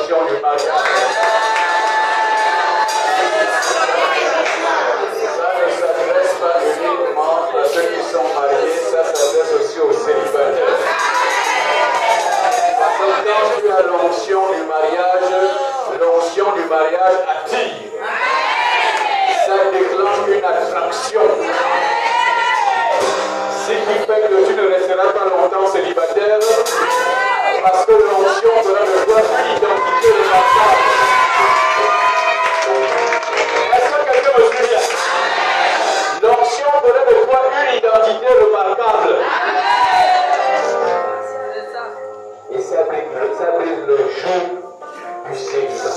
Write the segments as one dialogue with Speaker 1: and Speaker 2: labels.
Speaker 1: l'onction du mariage. Ça ne s'adresse pas uniquement à ceux qui sont mariés, ça s'adresse aussi aux célibataires. Parce que quand tu as l'onction du mariage attire. Ça déclenche une attraction. Ce qui fait que tu ne resteras pas longtemps célibataire, parce que l'onction fera de toi une identité remarquable. Est-ce que quelqu'un me suit bien? L'onction fera de toi une identité remarquable. Et ça brise le jour du célibat.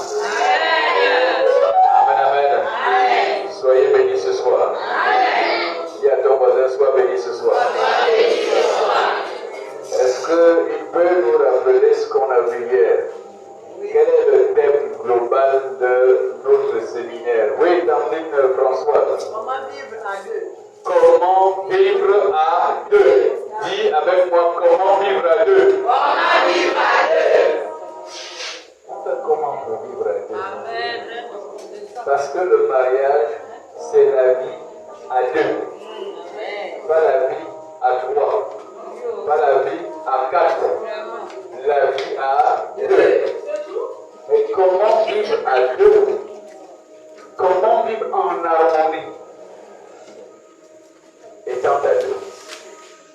Speaker 1: Amen, amen. Soyez bénis ce soir. Dis à ton voisin, sois béni ce soir. Est-ce qu'il peut nous rappeler ce qu'on a vu hier? Quel est le thème global de notre séminaire? Oui, Tandine Françoise.
Speaker 2: Comment vivre à deux?
Speaker 1: Comment vivre à deux? Dis avec moi, comment vivre à deux?
Speaker 2: Comment vivre à deux?
Speaker 1: Comment on peut vivre à deux?
Speaker 2: Amen.
Speaker 1: Parce que le mariage, c'est la vie à deux. Pas la vie à trois. Pas la vie à quatre. La vie à deux. Mais comment vivre à deux? Comment vivre en harmonie? Étant à deux.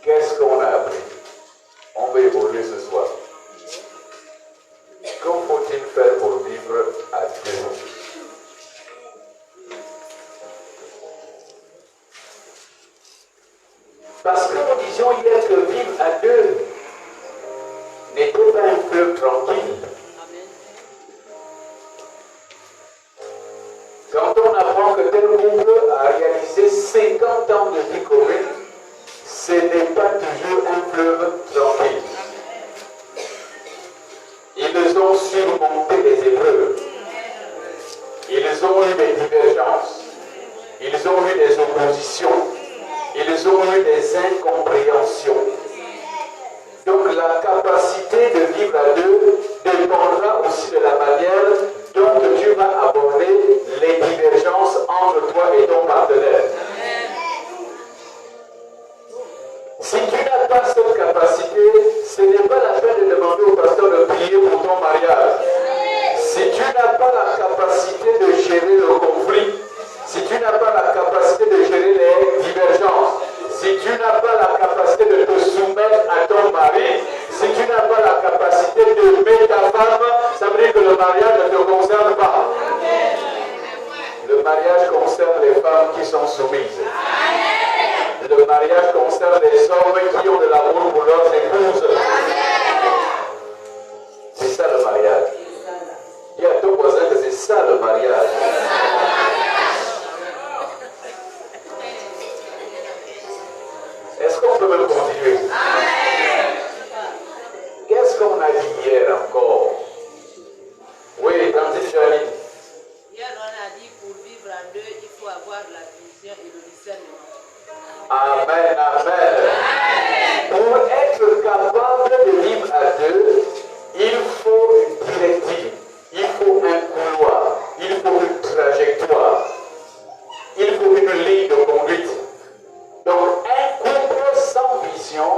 Speaker 1: Qu'est-ce qu'on a appris? On va évoluer ce soir. Que faut-il faire pour vivre à deux? Parce que nous disions hier que vivre à deux n'était pas un fleuve tranquille. Quand on apprend que tel couple a réalisé 50 ans de vie commune, ce n'est pas toujours un fleuve tranquille. Ils ont surmonté les épreuves. Ils ont eu des divergences. Ils ont eu des oppositions. Ils ont eu des incompréhensions. Donc la capacité de vivre à deux dépendra aussi de la manière dont tu vas aborder les divergences entre toi et ton partenaire. Si tu n'as pas cette capacité, ce n'est pas la peine de demander au pasteur de prier pour ton mariage. Si tu n'as pas la capacité de gérer le conflit, si tu n'as pas la capacité de gérer les divergences, si tu n'as pas la capacité de te soumettre à ton mari, si tu n'as pas la capacité d'aimer ta femme, ça veut dire que le mariage ne te concerne pas. Le mariage concerne les femmes qui sont soumises. Le mariage concerne les hommes qui ont de l'amour pour leurs épouses. C'est ça le mariage. Dis à ton voisin que c'est ça le mariage. Est-ce qu'on peut même continuer? Qu'est-ce qu'on a dit hier encore? Oui, tantine Janine.
Speaker 2: Hier, on a dit pour vivre à deux, il faut avoir la vision et le discernement.
Speaker 1: Amen, amen. Pour être capable de vivre à deux, il faut une directive, il faut un couloir, il faut une trajectoire, il faut une ligne de conduite. Donc un couple sans vision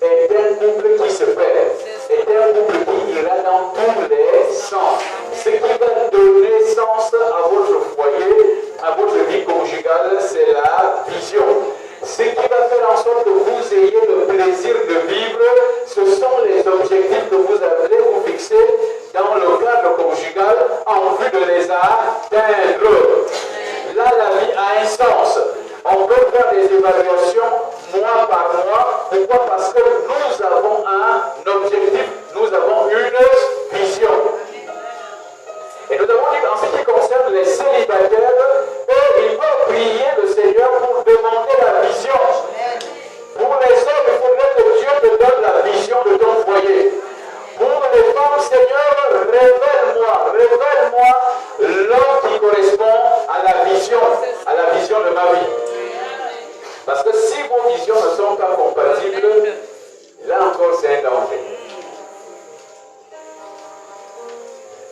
Speaker 1: est un couple qui se perd, est un couple qui ira dans tous les sens. Ce qui va donner sens à votre foyer, à votre vie conjugale, c'est la vision. Ce qui va faire en sorte que vous ayez le plaisir de vivre, ce sont les objectifs que vous allez vous fixer dans le cadre conjugal en vue de les atteindre. Là, la vie a un sens. On peut faire des évaluations mois par mois. Pourquoi? Parce que nous avons un objectif, nous avons une vision. Et nous avons dit qu'en ce qui concerne les célibataires, eux, ils vont prier le Seigneur pour demander la vision. Pour les hommes, il faudrait que Dieu te donne la vision de ton foyer. Pour les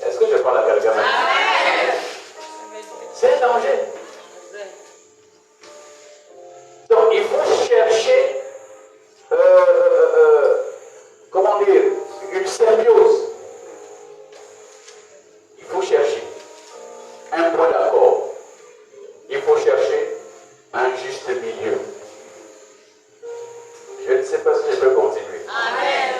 Speaker 1: Est-ce que je parle à quelqu'un maintenant? C'est un danger. Donc il faut chercher, comment dire, une symbiose. Il faut chercher un point d'accord. Il faut chercher un juste milieu. Je ne sais pas si je peux continuer.
Speaker 2: Amen.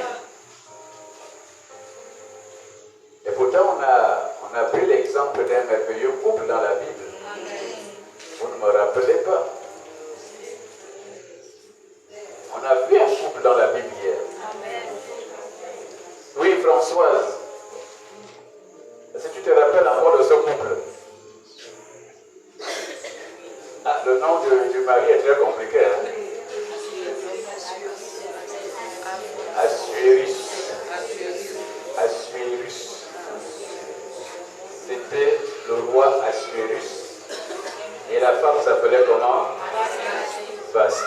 Speaker 1: Et pourtant, on a pris l'exemple d'un merveilleux couple dans la Bible. Vous ne me rappelez pas. On a vu un couple dans la Bible hier. Oui, Françoise. Est-ce que tu te rappelles encore de ce couple? Ah, le nom du mari est très compliqué. Hein? Assuérus. Assuérus. C'était le roi Assuérus. Et la femme s'appelait comment? Vasthi.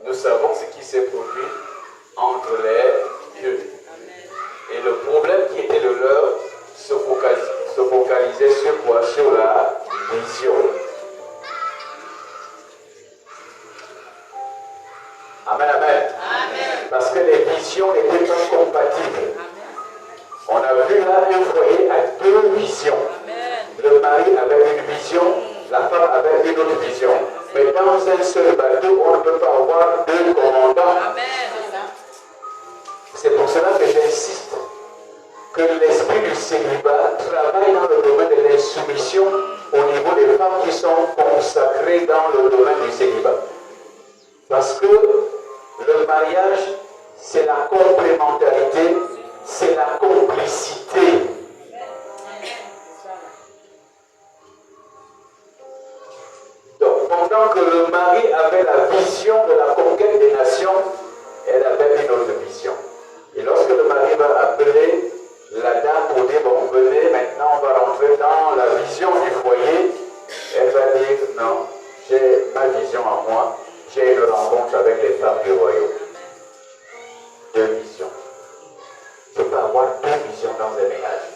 Speaker 1: Nous savons ce qui s'est produit entre les deux. Et le problème qui était le leur se focalisait sur quoi? Sur la vision. Amen, amen. Parce que les visions n'étaient pas compatibles. On a vu là un foyer à deux visions. Le mari avait une vision, la femme avait une autre vision. Mais dans un seul bateau, on ne peut pas avoir deux commandants. C'est pour cela que j'insiste que l'esprit du célibat travaille dans le domaine de l'insoumission au niveau des femmes qui sont consacrées dans le domaine du célibat. Parce que le mariage, c'est la complémentarité, c'est la complicité. Donc, pendant que le mari avait la vision de la conquête des nations, elle avait une autre vision. Et lorsque le mari va appeler la dame pour dire, bon, venez, maintenant on va rentrer dans la vision du foyer, elle va dire, non, j'ai ma vision à moi, j'ai une rencontre avec les femmes du royaume. Deux visions. Je peux avoir deux visions dans un ménage.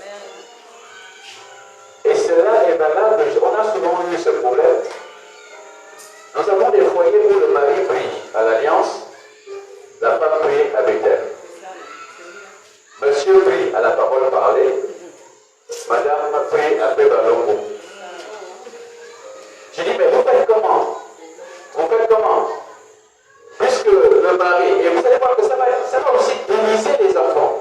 Speaker 1: Et cela est valable, on a souvent eu ce problème. Nous avons des foyers où le mari prie à l'alliance, la femme prie à Bethel. Monsieur prie à la parole parlée, madame prie à Pébalongo. Je dis, mais vous faites comment? Vous faites comment? Puisque le mari, et vous allez voir que ça va aussi diviser les enfants.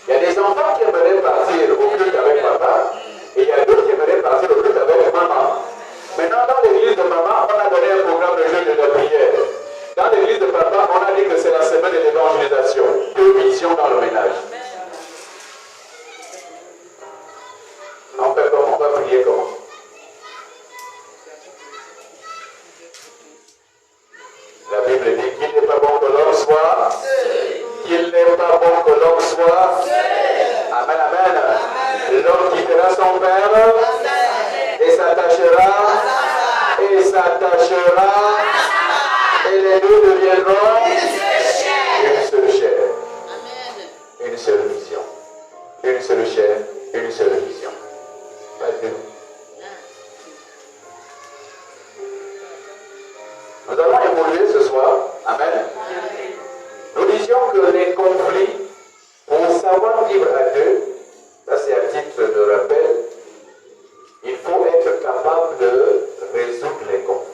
Speaker 1: Il y a des enfants qui aimeraient partir au culte avec papa, et il y a d'autres qui aimeraient partir au culte avec maman. Maintenant, dans l'église de maman, on a donné un programme de jeûne de la prière. Dans l'église de papa, on a dit que c'est la semaine de l'évangélisation. Deux visions dans le ménage. On fait comment? On va prier comment? La Bible dit qu'il n'est pas bon que l'homme soit. Qu'il n'est pas bon que l'homme soit. Amen, amen. L'homme quittera son père et s'attachera. Et les deux deviendront une seule chair. Une seule vision. Une seule chair, une seule vision. Pas deux. Nous allons évoluer ce soir. Amen. Nous disions que les conflits, pour savoir vivre à deux, ça c'est à titre de rappel, il faut être capable de résoudre les conflits.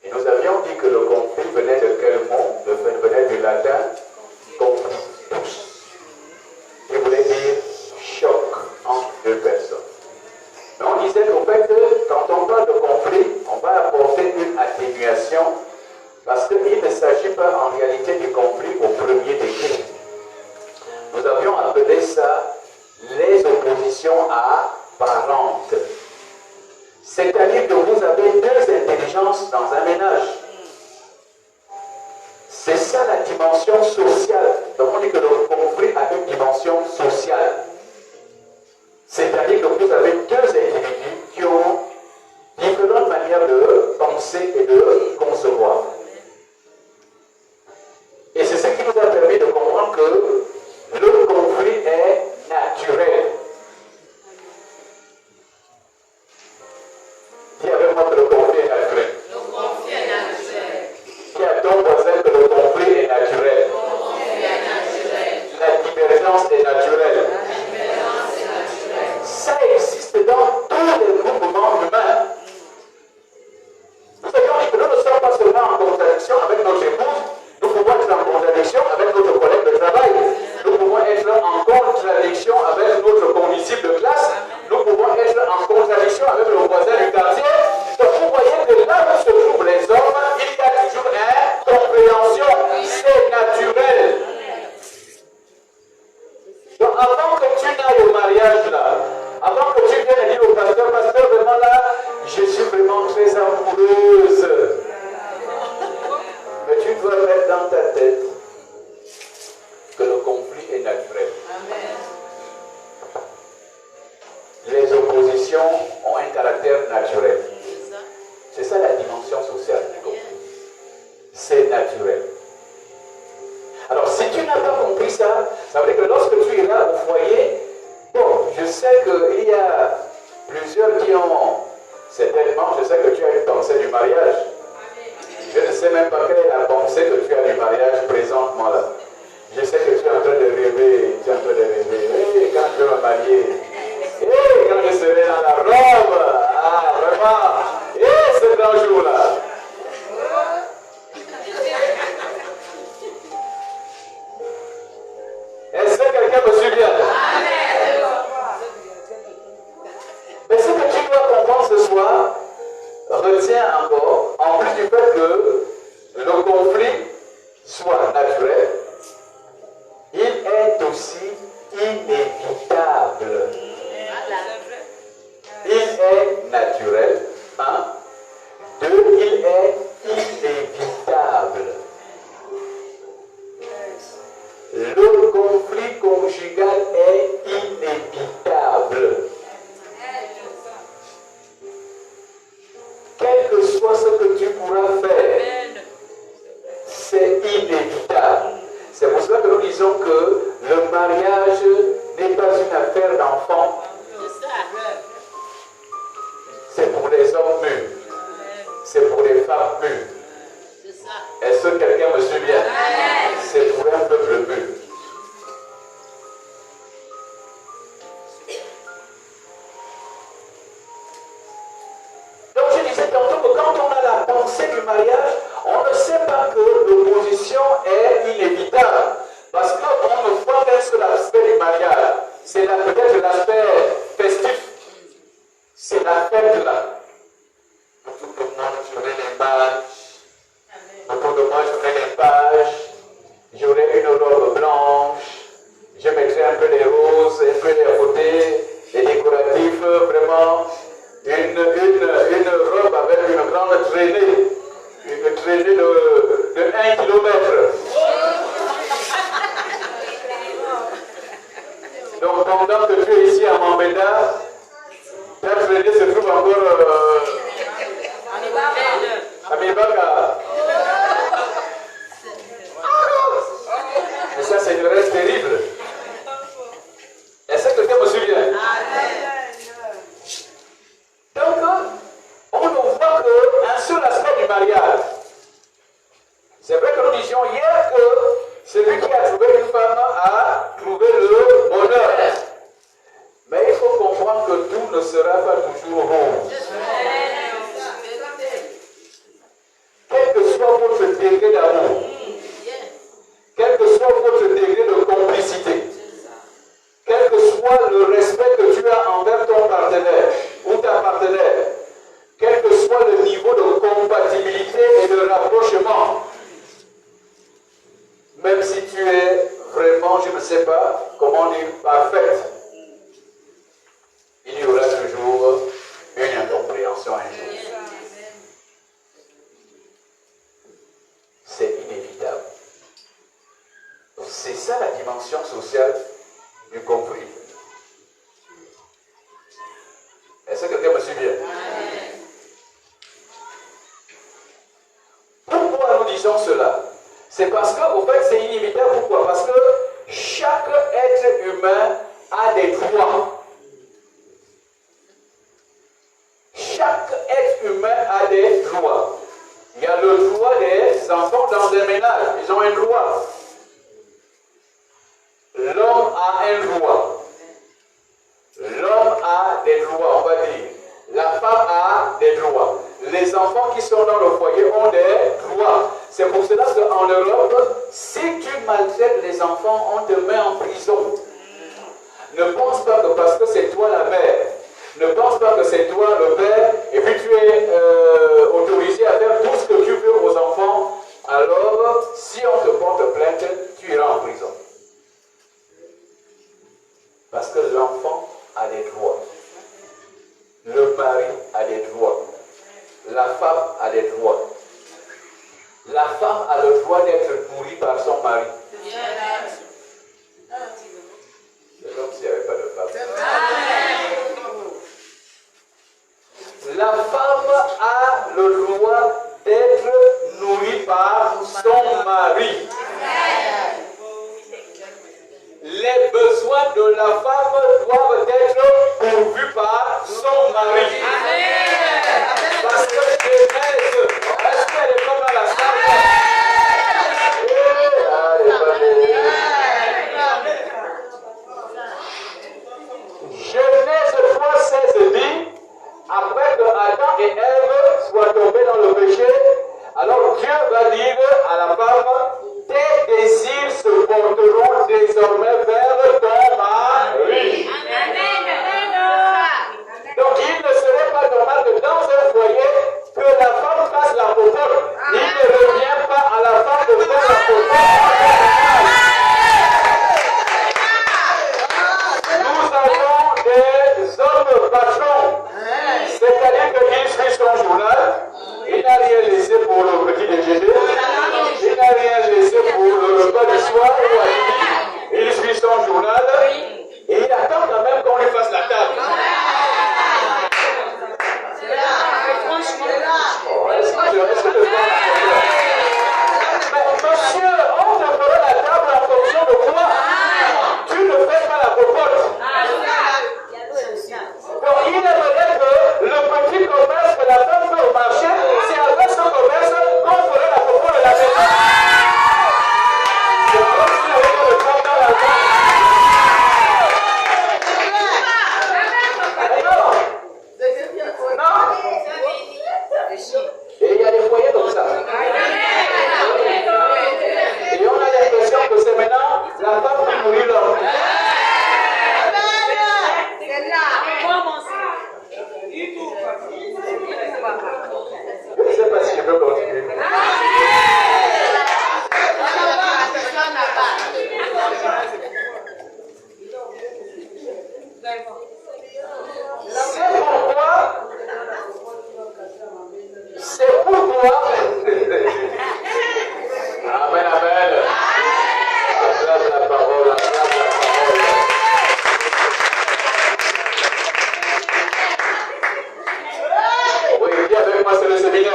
Speaker 1: Et nous avions dit que le conflit venait de quel mot? Venait du latin conflictus, qui voulait dire choc entre deux personnes. Mais on disait qu'au fait, quand on parle de conflit, on va apporter une atténuation parce qu'il ne s'agit pas en réalité du conflit au premier degré. Nous avions appelé ça les oppositions apparentes. C'est-à-dire que vous avez deux intelligences dans un ménage. C'est ça la dimension sociale. Donc on dit que le conflit a une dimension sociale. C'est-à-dire que vous avez deux individus qui ont différentes manières de penser et de concevoir. Et c'est ce qui nous a permis de comprendre que le conflit est différence est naturelle. Ça existe dans tous les groupements humains. Nous avions dit que nous ne sommes pas seulement en contradiction avec notre épouse, nous pouvons être en contradiction avec notre collègue de travail, nous pouvons être en contradiction avec notre condisciple de classe, nous pouvons être en contradiction avec le voisin du quartier. Donc vous voyez que là où se trouvent les hommes, il y a toujours une compréhension, c'est naturel. Donc avant que tu n'ailles au mariage là, avant que tu viennes dire au pasteur, pasteur vraiment là, je suis vraiment très amoureuse. Mais tu dois mettre dans ta tête que le conflit est naturel. Les oppositions ont un caractère naturel. C'est ça la dimension sociale du conflit. C'est naturel. Alors si tu n'as pas compris ça, ça veut dire que lorsque tu iras au foyer, bon, je sais qu'il y a plusieurs qui ont, certainement, je sais que tu as une pensée du mariage. Je ne sais même pas quelle est la pensée que tu as du mariage présentement là. Je sais que tu es en train de rêver, hey, quand je vais me marier, hey, quand je serai dans la robe, ah, vraiment, hey, ce grand jour là. Est-ce que quelqu'un me suit bien? Mais ce que tu dois comprendre ce soir, retiens encore, en plus du fait que le conflit soit naturel, il est aussi inévitable. Il est naturel. 1. 2. Il est inévitable. Le conflit conjugal est inévitable. Quel que soit ce que tu pourras faire, c'est inévitable. C'est pour cela que nous disons que le mariage n'est pas une affaire d'enfant. C'est pour les hommes mûrs. C'est pour les femmes mûres. Est-ce que quelqu'un me suit bien? C'est pour un peuple mûr. Donc je disais tantôt que quand on a la pensée du mariage, on ne sait pas que l'opposition est inévitable. Parce qu'on ne voit qu'un seul aspect du mariage. C'est peut-être l'aspect festif. C'est la fête là. Autour de moi, j'aurai les pages. Autour de moi, j'aurai les pages. J'aurai une robe blanche. Je mettrai un peu les roses, un peu les côtés, les décoratifs, vraiment. Une robe avec une grande traînée. Une traînée de 1 km. Donc pendant que tu es ici à Mambéda, ta traînée se trouve encore à Mibaka. Mais ça c'est une rêve terrible. Est-ce que quelqu'un me suit bien? Donc, on ne voit qu'un seul aspect du mariage. C'est vrai que nous disions hier que celui qui a trouvé une femme a trouvé le bonheur. Mais il faut comprendre que tout ne sera pas toujours rose. Quel que soit votre degré d'amour, quel que soit votre degré de complicité, quel que soit le respect que tu as envers ton partenaire ou ta partenaire, quel que soit le niveau de compatibilité et de rapprochement, même si tu es vraiment, je ne sais pas comment dire, parfaite, il y aura toujours une incompréhension un jour. C'est inévitable. Donc c'est ça la dimension sociale du conflit. Est-ce que quelqu'un me suit bien? Pourquoi nous disons cela? C'est parce qu'au fait c'est inévitable. Pourquoi? Parce que chaque être humain a des droits. Chaque être humain a des droits. Il y a le droit des enfants dans un ménage. Ils ont un droit. L'homme a un droit. L'homme a des droits, on va dire. La femme a des droits. Les enfants qui sont dans le foyer ont des droits. C'est pour cela qu'en Europe, si tu maltraites les enfants, on te met en prison. Ne pense pas que parce que c'est toi la mère, ne pense pas que c'est toi le père, et puis tu es autorisé à faire tout ce que tu veux aux enfants. Alors, si on te porte plainte, tu iras en prison. Parce que l'enfant a des droits. Le mari a des droits. La femme a des droits. La femme a le droit d'être nourrie par son mari. C'est comme s'il n'y avait pas de femme. La femme a le droit d'être nourrie par son mari. Les besoins de la femme doivent être pourvus par son mari. Parce que Genèse, est-ce qu'elle est comme à la salle? Genèse 3,16 dit, après que Adam et Ève soient tombés dans le péché, alors Dieu va dire à la femme, tes désirs se porteront désormais vers ton mari. Donc il ne serait pas normal que dans un foyer, que la femme fasse la popote. Il ne revient pas à la femme de faire la popote. Nous avons des hommes patrons. C'est-à-dire qu'il suit son journal, il n'a rien laissé pour le petit déjeuner, il n'a rien laissé pour le repas du soir ou à midi, il suit son journal et il attend quand même qu'on lui fasse la table. Mais monsieur, on te fera la table en fonction de quoi? Tu ne fais pas la popote. Donc il aimerait que le petit commerce que la femme fait au marché, c'est avec ce commerce qu'on ferait la popote de la maison. C'est comme si on avait le temps dans la main. Et il y a des foyers comme ça. Et on a l'impression que c'est maintenant la femme qui nourrit l'homme. Je ne sais pas si je peux continuer. C'est pourquoi Amen, amen. Acclame la parole, acclame la parole. Oui, viens avec moi, c'est le séminaire.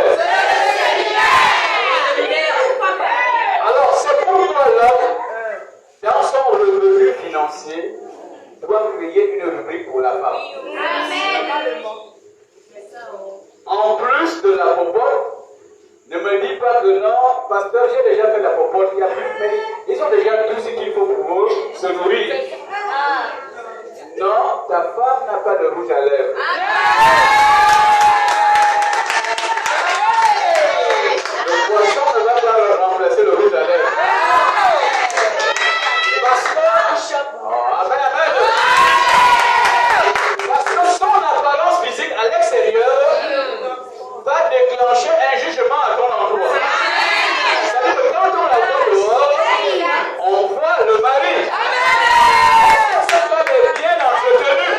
Speaker 1: Alors, c'est pourquoi l'homme, dans son revenu financier, doit créer une rubrique pour la femme. En plus de la popote, ne me dis pas que non, pasteur, j'ai déjà fait la popote, il y a plus, mais ils ont déjà tout ce qu'il faut pour eux se nourrir. Non, ta femme n'a pas de rouge à lèvres. Le poisson ne va pas remplacer le rouge à lèvres. Parce que, amen, amen. Parce que son apparence physique à l'extérieur va déclencher un jugement à ton endroit. Ça veut dire que quand on la voit dehors, on voit le mari. Cette femme est bien entretenue.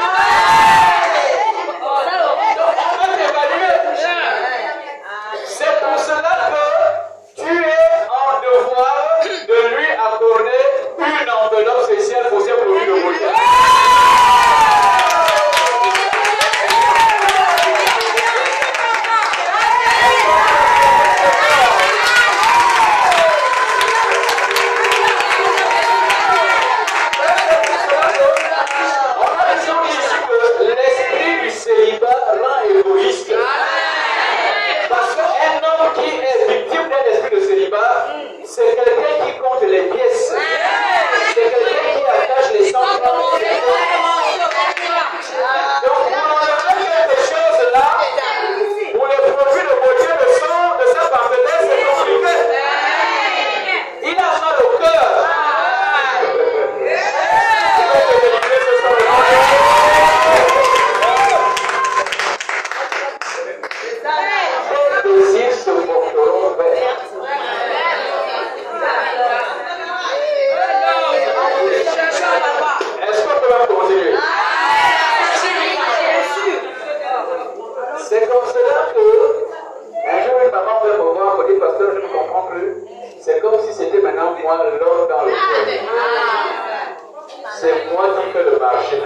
Speaker 1: c'est moi qui fais le marché.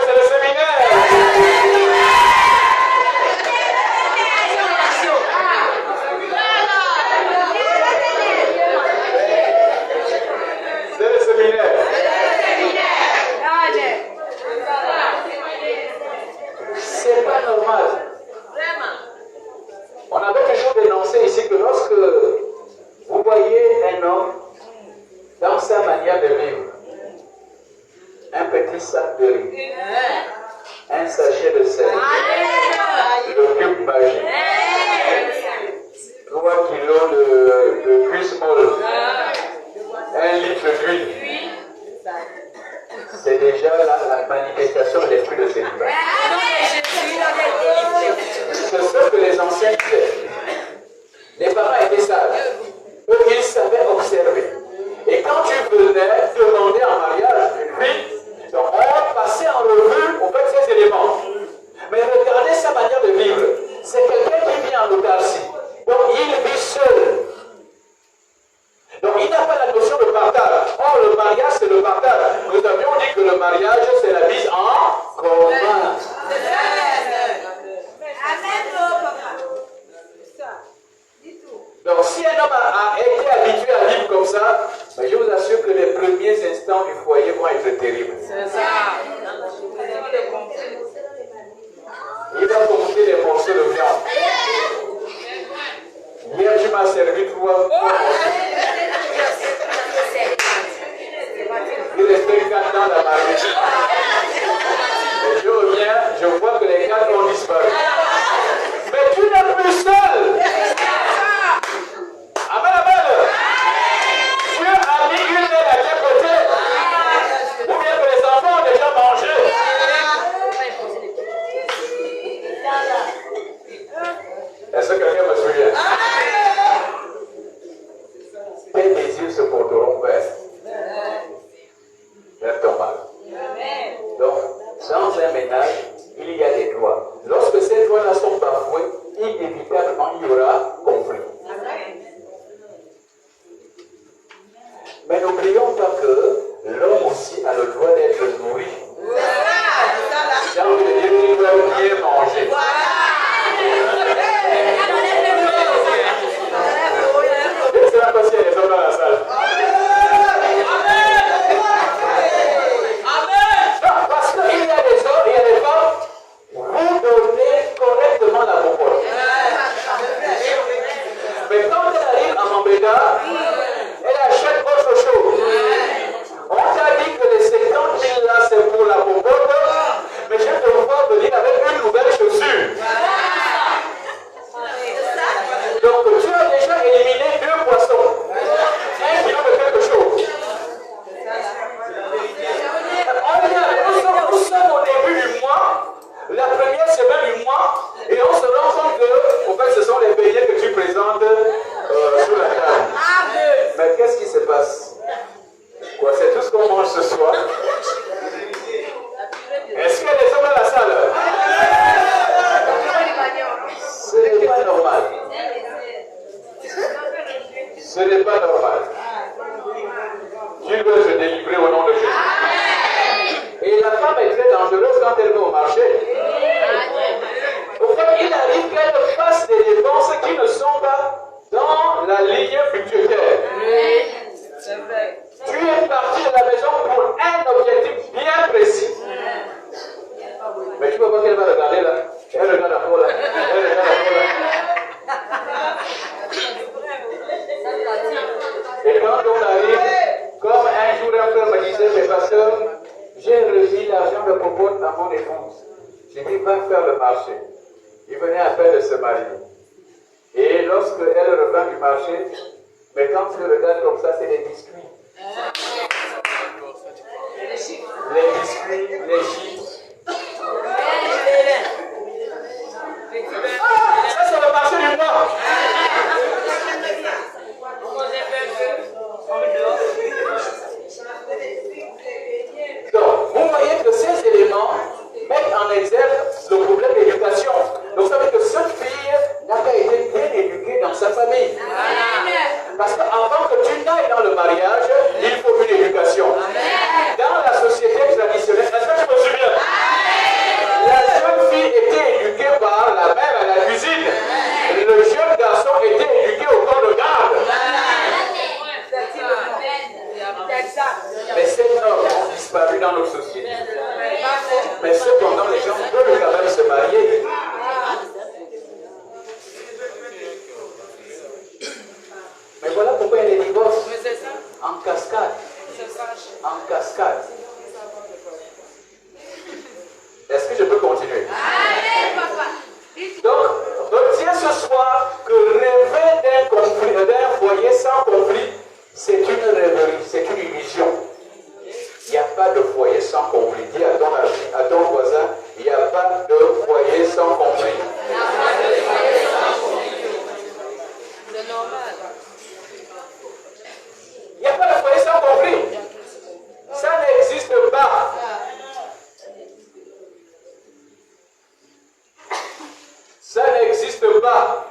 Speaker 1: C'est le séminaire. C'est le séminaire. C'est pas normal. On avait toujours dénoncé ici que lorsque vous voyez un homme dans sa manière de vivre, un petit sac de riz, un sachet de sel, le cube magique, 3 kilos de cuisse molle, 1 litre d'huile, c'est déjà la manifestation de l'esprit de célibat. C'est ce que les anciens disaient. Les parents étaient sages. Eux, ils savaient observer. Et quand tu venais demander en mariage une fille, donc on passait en revue au fait ces éléments. Mais regardez sa manière de vivre. C'est quelqu'un qui vit en autarcie. Donc il vit seul. Donc il n'a pas la notion de partage. Or le mariage c'est le partage. Nous avions dit que le mariage c'est la mise en commun. Donc si un homme a été habitué à vivre comme ça, ben, je vous assure que les premiers instants du foyer vont être terribles.
Speaker 2: C'est ça.
Speaker 1: Il va compter les morceaux de viande. Hier tu m'as servi 3 morceaux. Il restait 4 dans la marmite. Et je reviens, je vois que les 4 ont disparu. Mais tu n'es plus seul. Amen, amen. Dieu a mis une aile à tes côtés. Ou bien que les enfants ont déjà mangé. Est-ce que quelqu'un me souvient? Tes désirs se porteront vers ton mal. Donc, dans un ménage, il y a des droits. Lorsque ces droits-là sont bafoués, inévitablement, il y aura conflit. Mais n'oublions pas que l'homme aussi a le droit d'être nourri. J'ai envie de dire qu'il doit bien manger. Je ne sais pas s'il y a des hommes dans la salle. Parce qu'il y a des hommes, il y a des femmes, vous donnez correctement la popote. Mais quand elle arrive à Mambéda, elle achète autre chose. On t'a dit que les 50 000 là c'est pour la popote, mais je te vois venir avec une nouvelle chaussure. Donc tu as déjà éliminé 2 poissons, 1 kilo de quelque chose. Nous sommes au début du mois, la première semaine du mois, et on se rend compte que, en fait, ce sont les beignets que tu présentes sur la table. Mais qu'est-ce qui se passe? Quoi, c'est tout ce qu'on mange ce soir? Est-ce qu'il y a des hommes dans la salle? Ce n'est pas normal. Ce n'est pas normal. Dieu veut se délivrer au nom de Jésus. Et la femme est très dangereuse quand elle va au marché. Au fait, il arrive qu'elle fasse des dépenses qui ne sont pas dans la ligne budgétaire.
Speaker 2: C'est vrai.
Speaker 1: Tu es parti de la maison pour un objectif bien précis. Mais tu vas voir qu'elle va regarder là. Elle regarde à fond là. Elle regarde à fond là. Et quand on arrive, comme un jour un frère me disait, mais pasteur, j'ai remis l'argent de popote à mon épouse. J'ai dit, va faire le marché. Il venait à peine de se marier. Et lorsque elle revient du marché, mais quand tu regardes comme ça, c'est des biscuits. Les biscuits, les chips. Ça, c'est le marché du mois. Donc, vous voyez que ces éléments mettent exerce le problème d'éducation. Donc ça veut dire que cette fille n'a pas été bien éduquée dans sa famille. Parce qu'avant que tu n'ailles dans le mariage, il faut une éducation. Dans la société traditionnelle, est-ce que tu me suis bien? La jeune fille était éduquée par la mère à la cuisine. Le jeune garçon était éduqué au corps de garde. Mais ces normes ont disparu dans notre société. Mais cependant, les gens peuvent quand même se marier. Mais voilà pourquoi il y a des divorces en cascade. En cascade. Est-ce que je peux continuer? Donc, retiens ce soir que rêver d'un conflit, d'un foyer sans conflit, c'est une rêverie, c'est une illusion. Il n'y a pas de foyer sans conflit. Dis à ton voisin, il n'y a pas de foyer sans conflit.
Speaker 2: C'est normal.
Speaker 1: Il n'y a pas de foyer sans conflit. Ça n'existe pas. Ça n'existe pas.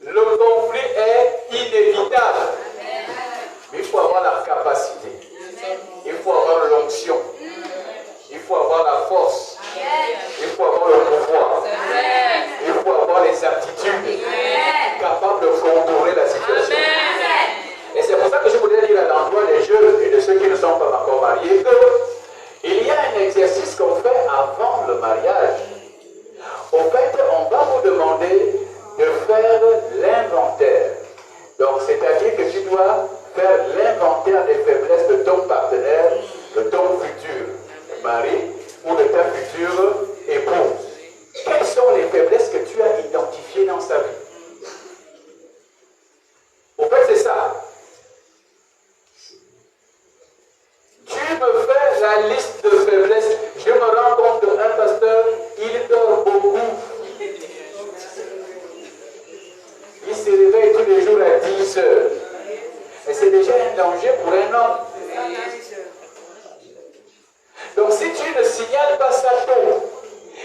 Speaker 1: Le conflit est inévitable. Mais il faut avoir la capacité. Il faut avoir l'onction. Il faut avoir la force. Il faut avoir le pouvoir. Il faut avoir les aptitudes capables de contrôler la situation. Et c'est pour ça que je voudrais dire à l'endroit des jeunes et de ceux qui ne sont pas encore mariés qu'il y a un exercice qu'on fait avant le mariage. En fait, on va vous demander de faire l'inventaire. Donc, c'est-à-dire que tu dois faire l'inventaire des faiblesses de ton partenaire, de ton futur mari ou de ta future épouse. Quelles sont les faiblesses que tu as identifiées dans sa vie? En fait, c'est ça. Tu me fais la liste de faiblesses. Je me rends compte qu'un pasteur, il dort beaucoup. Il se réveille tous les jours à 10 heures. Et c'est déjà un danger pour un homme. Donc si tu ne signales pas ça tôt,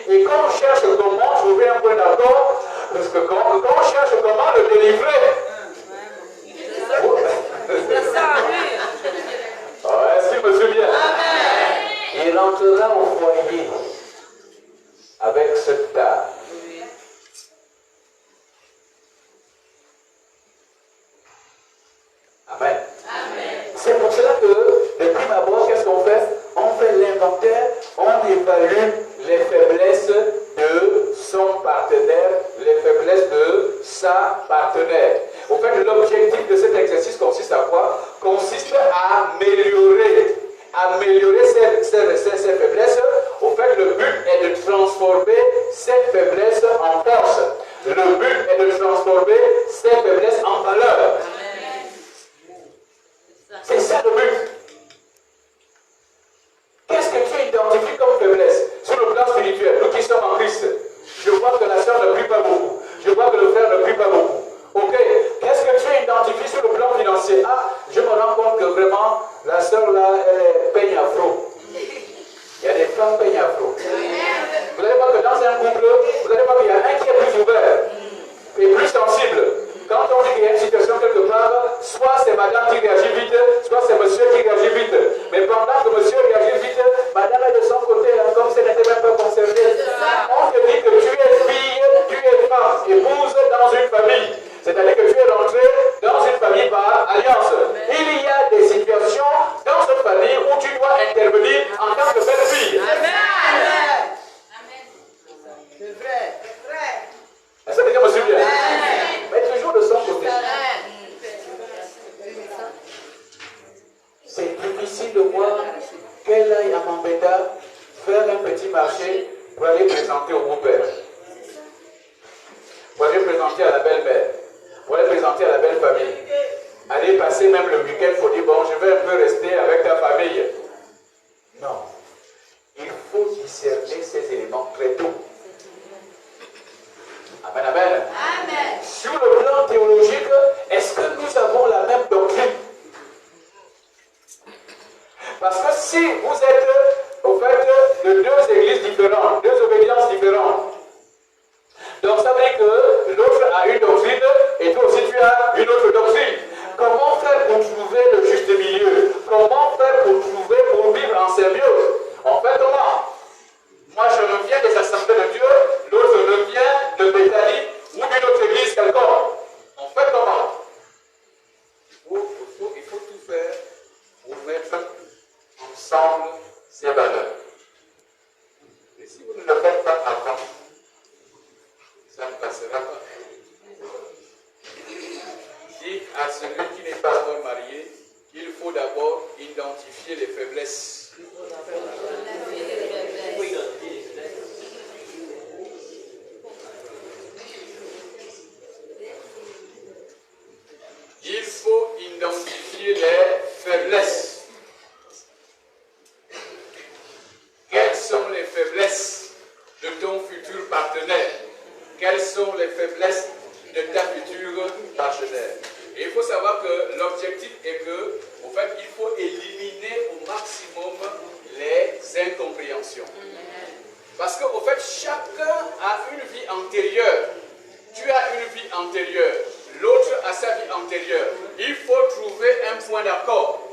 Speaker 1: et quand on cherche comment, je reviens un peu d'accord, parce que quand on cherche comment le délivrer, est-ce qu'il me souvient? Il rentrera au foyer avec ce tas. Amen. C'est pour cela que, de prime abord, qu'est-ce qu'on fait? On fait l'inventaire, on évalue les faiblesses de son partenaire, les faiblesses de sa partenaire. Au fait, l'objectif de cet exercice consiste à quoi? Consiste à améliorer ces faiblesses. Au fait, le but est de transformer ces faiblesses en force. Le but est de transformer ces faiblesses en valeur. C'est ça le but. Qu'est-ce que tu identifies comme faiblesse sur le plan spirituel? Nous qui sommes en Christ, je vois que la sœur ne prie pas beaucoup. Je vois que le frère ne prie pas beaucoup. Ok. Qu'est-ce que tu identifies sur le plan financier? Ah, je me rends compte que vraiment, la sœur là, elle est peigne afro. Il y a des femmes peigne afro. Vous allez voir que dans un couple, vous allez voir qu'il y a un qui est plus ouvert et plus sensible. Quand on dit qu'il y a une situation quelque part, soit c'est madame qui réagit vite, soit c'est monsieur qui réagit vite. Mais pendant que monsieur réagit vite, madame est de son côté, comme si elle n'était même pas concernée. On te dit que tu es fille, tu es femme, épouse dans une famille. C'est-à-dire que tu es rentré dans une famille par alliance. Il y a des situations dans cette famille où tu dois intervenir en tant que belle-fille.
Speaker 2: Amen. C'est vrai.
Speaker 1: Est-ce que quelqu'un me suit bien? Mais toujours de son côté. C'est difficile de voir qu'elle aille à Mambéta faire un petit marché pour aller présenter au beau-père, pour aller présenter à la belle-mère, pour aller présenter à la belle famille. Aller passer même le week-end pour dire bon, je vais un peu rester avec ta famille. Non. Il faut discerner ces éléments très tôt. Amen, amen. Amen. Sur le plan théologique, est-ce que nous avons la même doctrine? Parce que si vous êtes au fait de deux églises, à celui qui n'est pas encore marié qu'il faut d'abord identifier les faiblesses. Il faut identifier les faiblesses. Quelles sont les faiblesses de ton futur partenaire? Quelles sont les faiblesses de ta future partenaire? Et il faut savoir que l'objectif est que, en fait, il faut éliminer au maximum les incompréhensions. Parce qu'au fait, chacun a une vie antérieure. Tu as une vie antérieure. L'autre a sa vie antérieure. Il faut trouver un point d'accord.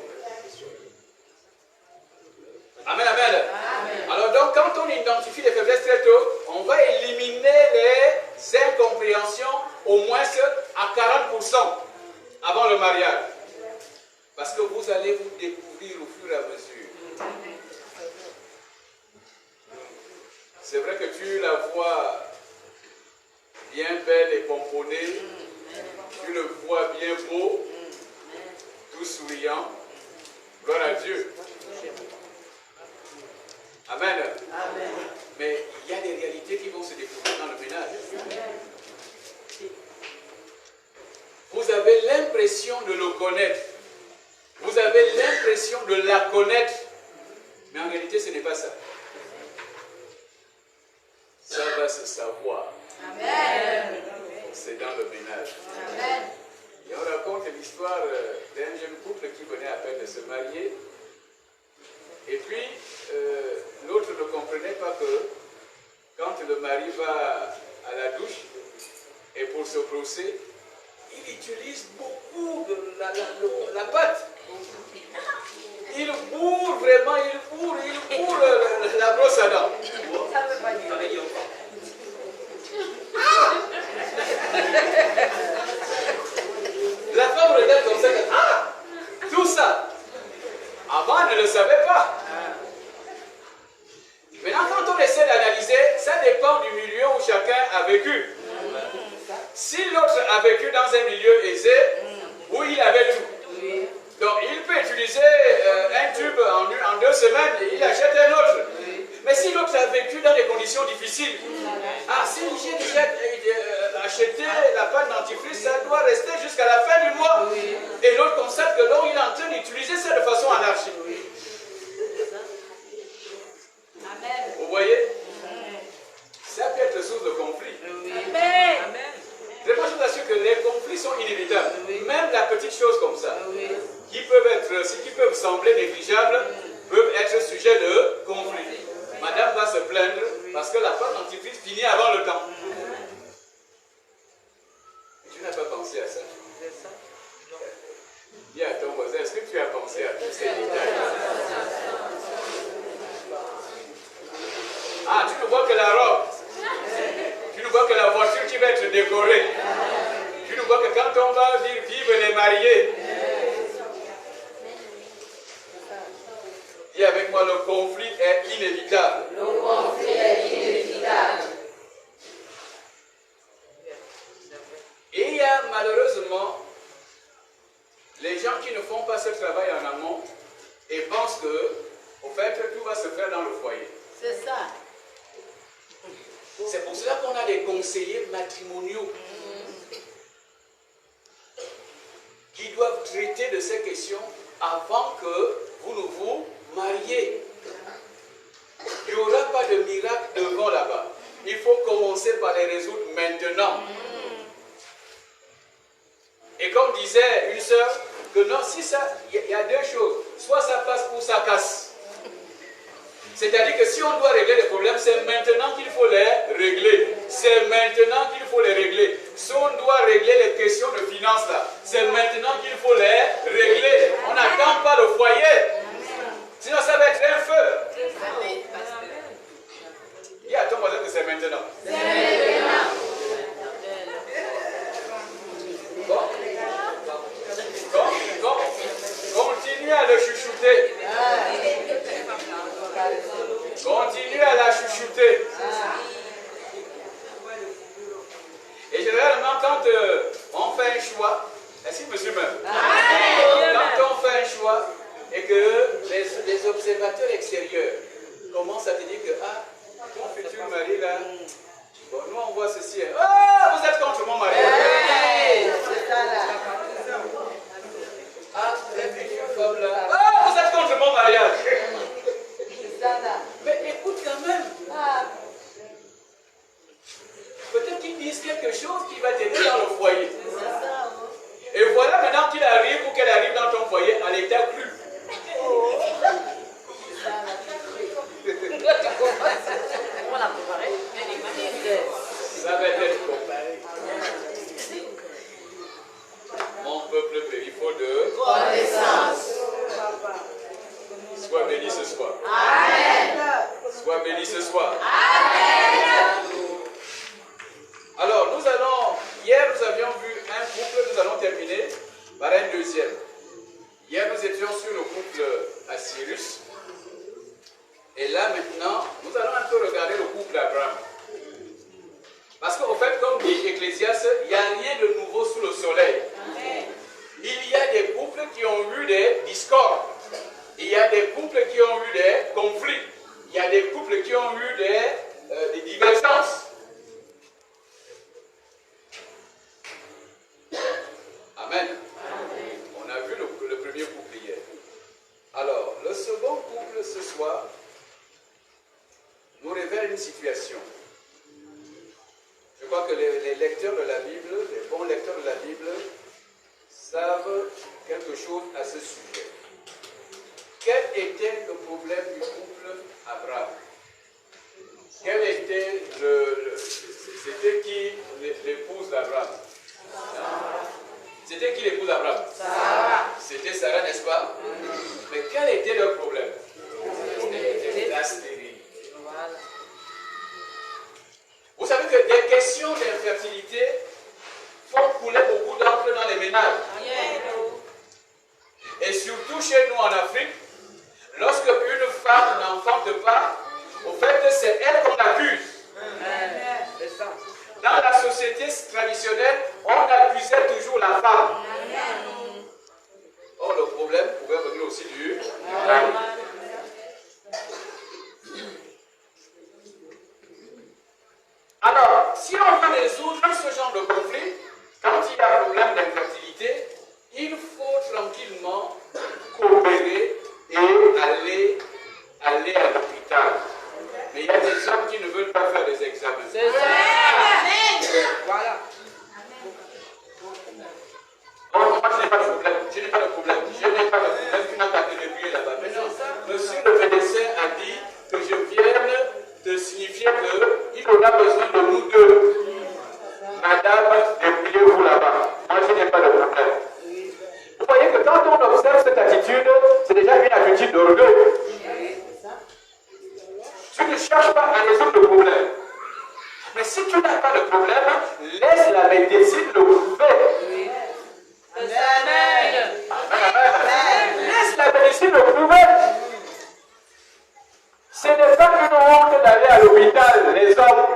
Speaker 1: Amen, amen. Amen. Alors donc, quand on identifie les faiblesses très tôt, on va éliminer les incompréhensions au moins à 40% avant le mariage. Parce que vous allez vous découvrir au fur et à mesure. C'est vrai que tu la vois bien belle et pomponnée, tu le vois bien beau, tout souriant. Gloire à Dieu. Amen. Amen. Mais il y a des réalités qui vont se découvrir dans le ménage. Vous avez l'impression de le connaître. Vous avez l'impression de la connaître. Mais en réalité, ce n'est pas ça. Ça va se savoir. Amen. C'est dans le ménage. Amen. Et on raconte l'histoire d'un jeune couple qui venait à peine de se marier. Et puis, l'autre ne comprenait pas que quand le mari va à la douche et pour se brosser, il utilise beaucoup de la pâte. Il bourre vraiment, il bourre la brosse à dents. La femme regarde comme ça, ah, tout ça. Avant, elle ne le savait pas. Maintenant, quand on essaie d'analyser, ça dépend du milieu où chacun a vécu. Si l'autre a vécu dans un milieu aisé, où il avait tout, donc il peut utiliser un tube en 2 semaines et il achète un autre. Mais si l'autre a vécu dans des conditions difficiles, si j'ai déjà acheté la pâte dentifrice, ça doit rester jusqu'à la fin du mois. Et l'autre constate que donc il est en train d'utiliser ça de façon anarchique. Vous voyez? Ça peut être source de conflit. Amen. Je vous assure que les conflits sont inévitables. Même la petite chose comme ça, qui peuvent sembler négligeables, peuvent être sujet de conflit. Madame va se plaindre parce que la pâte dentifrice finit avant le temps. Tu n'as pas pensé à ça? Dis à ton voisin, est-ce que tu as pensé à tous ces détails? Ah, tu ne vois que la robe. Tu ne vois que la voiture qui va être décorée. Tu ne vois que quand on va dire vive les mariés. Dis avec moi, le conflit est inévitable. Le conflit est inévitable. Et il y a malheureusement les gens qui ne font pas ce travail en amont et pensent que, au fait, tout va se faire dans le foyer. C'est ça. C'est pour cela qu'on a des conseillers matrimoniaux qui doivent traiter de ces questions avant que vous ne vous mariez. Il n'y aura pas de miracle devant là-bas. Il faut commencer par les résoudre maintenant. Et comme disait une sœur, que non, si ça, il y a 2 choses. Soit ça passe ou ça casse. C'est-à-dire que si on doit régler les problèmes, c'est maintenant qu'il faut les régler. C'est maintenant qu'il faut les régler. Si on doit régler les questions de finances là, c'est maintenant qu'il faut les régler. On n'attend pas le foyer. Sinon ça va être un feu. Dis à ton voisin que c'est maintenant. C'est maintenant. Continue à le chouchouter. Continue à la chouchouter. Et généralement, quand on fait un choix, est-ce qu'il me suivent même? Quand on fait un choix et que les observateurs extérieurs commencent à te dire que ton futur mari là, bon, nous on voit ceci. Ah, vous êtes contre mon mari.
Speaker 2: C'est ça là.
Speaker 1: La future femme là. Ah, vous êtes contre mon mariage.
Speaker 2: C'est ça là.
Speaker 1: Mais écoute quand même. Peut-être qu'ils disent quelque chose qui va t'aider dans le foyer. Et voilà maintenant qu'il arrive ou qu'elle arrive dans ton foyer à l'état cru.
Speaker 2: On l'a préparé.
Speaker 1: Ça va être comparé. Mon peuple périt faute de
Speaker 2: Connaissance.
Speaker 1: Sois béni ce soir.
Speaker 2: Amen.
Speaker 1: Sois béni ce soir.
Speaker 2: Amen.
Speaker 1: Alors, hier nous avions vu un couple, nous allons terminer par un deuxième. Hier nous étions sur le couple Assyrus. Et là maintenant, nous allons un peu regarder le couple Abraham. Parce qu'au fait, comme dit Ecclésiaste, il n'y a rien de nouveau sous le soleil. Il y a des couples qui ont eu des discordes. Il y a des couples qui ont eu des conflits. Il y a des couples qui ont eu des divergences. Amen. On a vu le premier couple hier. Alors, le second couple ce soir nous révèle une situation. Je crois que les lecteurs de la Bible, les bons lecteurs de la Bible, savent quelque chose à ce sujet. Quel était le problème du couple Abraham? Quel était c'était qui l'épouse d'Abraham? C'était qui l'épouse d'Abraham? Sarah. C'était Sarah, n'est-ce pas? Mais quel était leur problème? C'était la stérilité. Vous savez que des questions d'infertilité font couler beaucoup d'encre dans les ménages. Et surtout chez nous en Afrique, lorsque une femme n'enfante pas, au fait c'est elle qu'on accuse. Dans la société traditionnelle, on accusait toujours la femme. Or, le problème pouvait venir aussi du mari. Alors, si on veut résoudre ce genre de conflit, quand il y a un problème d'infertilité, il faut tranquillement coopérer et aller à l'hôpital. Mais il y a des hommes qui ne veulent pas faire des examens.
Speaker 2: C'est ça.
Speaker 1: Voilà. Moi, je n'ai pas de problème. Je n'ai pas de problème. Je n'ai pas de problème. Tu n'as pas de débrouiller là-bas. Mais non, monsieur le médecin a dit que je vienne te signifier qu'il aura besoin de nous deux. Madame, débrouillez-vous là-bas. Moi, je n'ai pas de problème. Vous voyez que quand on observe cette attitude, c'est déjà une attitude d'orgueil. Tu ne cherches pas à résoudre le problème. Mais si tu n'as pas de problème, laisse la médecine le prouver.
Speaker 2: Amen.
Speaker 1: Laisse la médecine le prouver. Ce n'est pas une honte d'aller à l'hôpital, les hommes.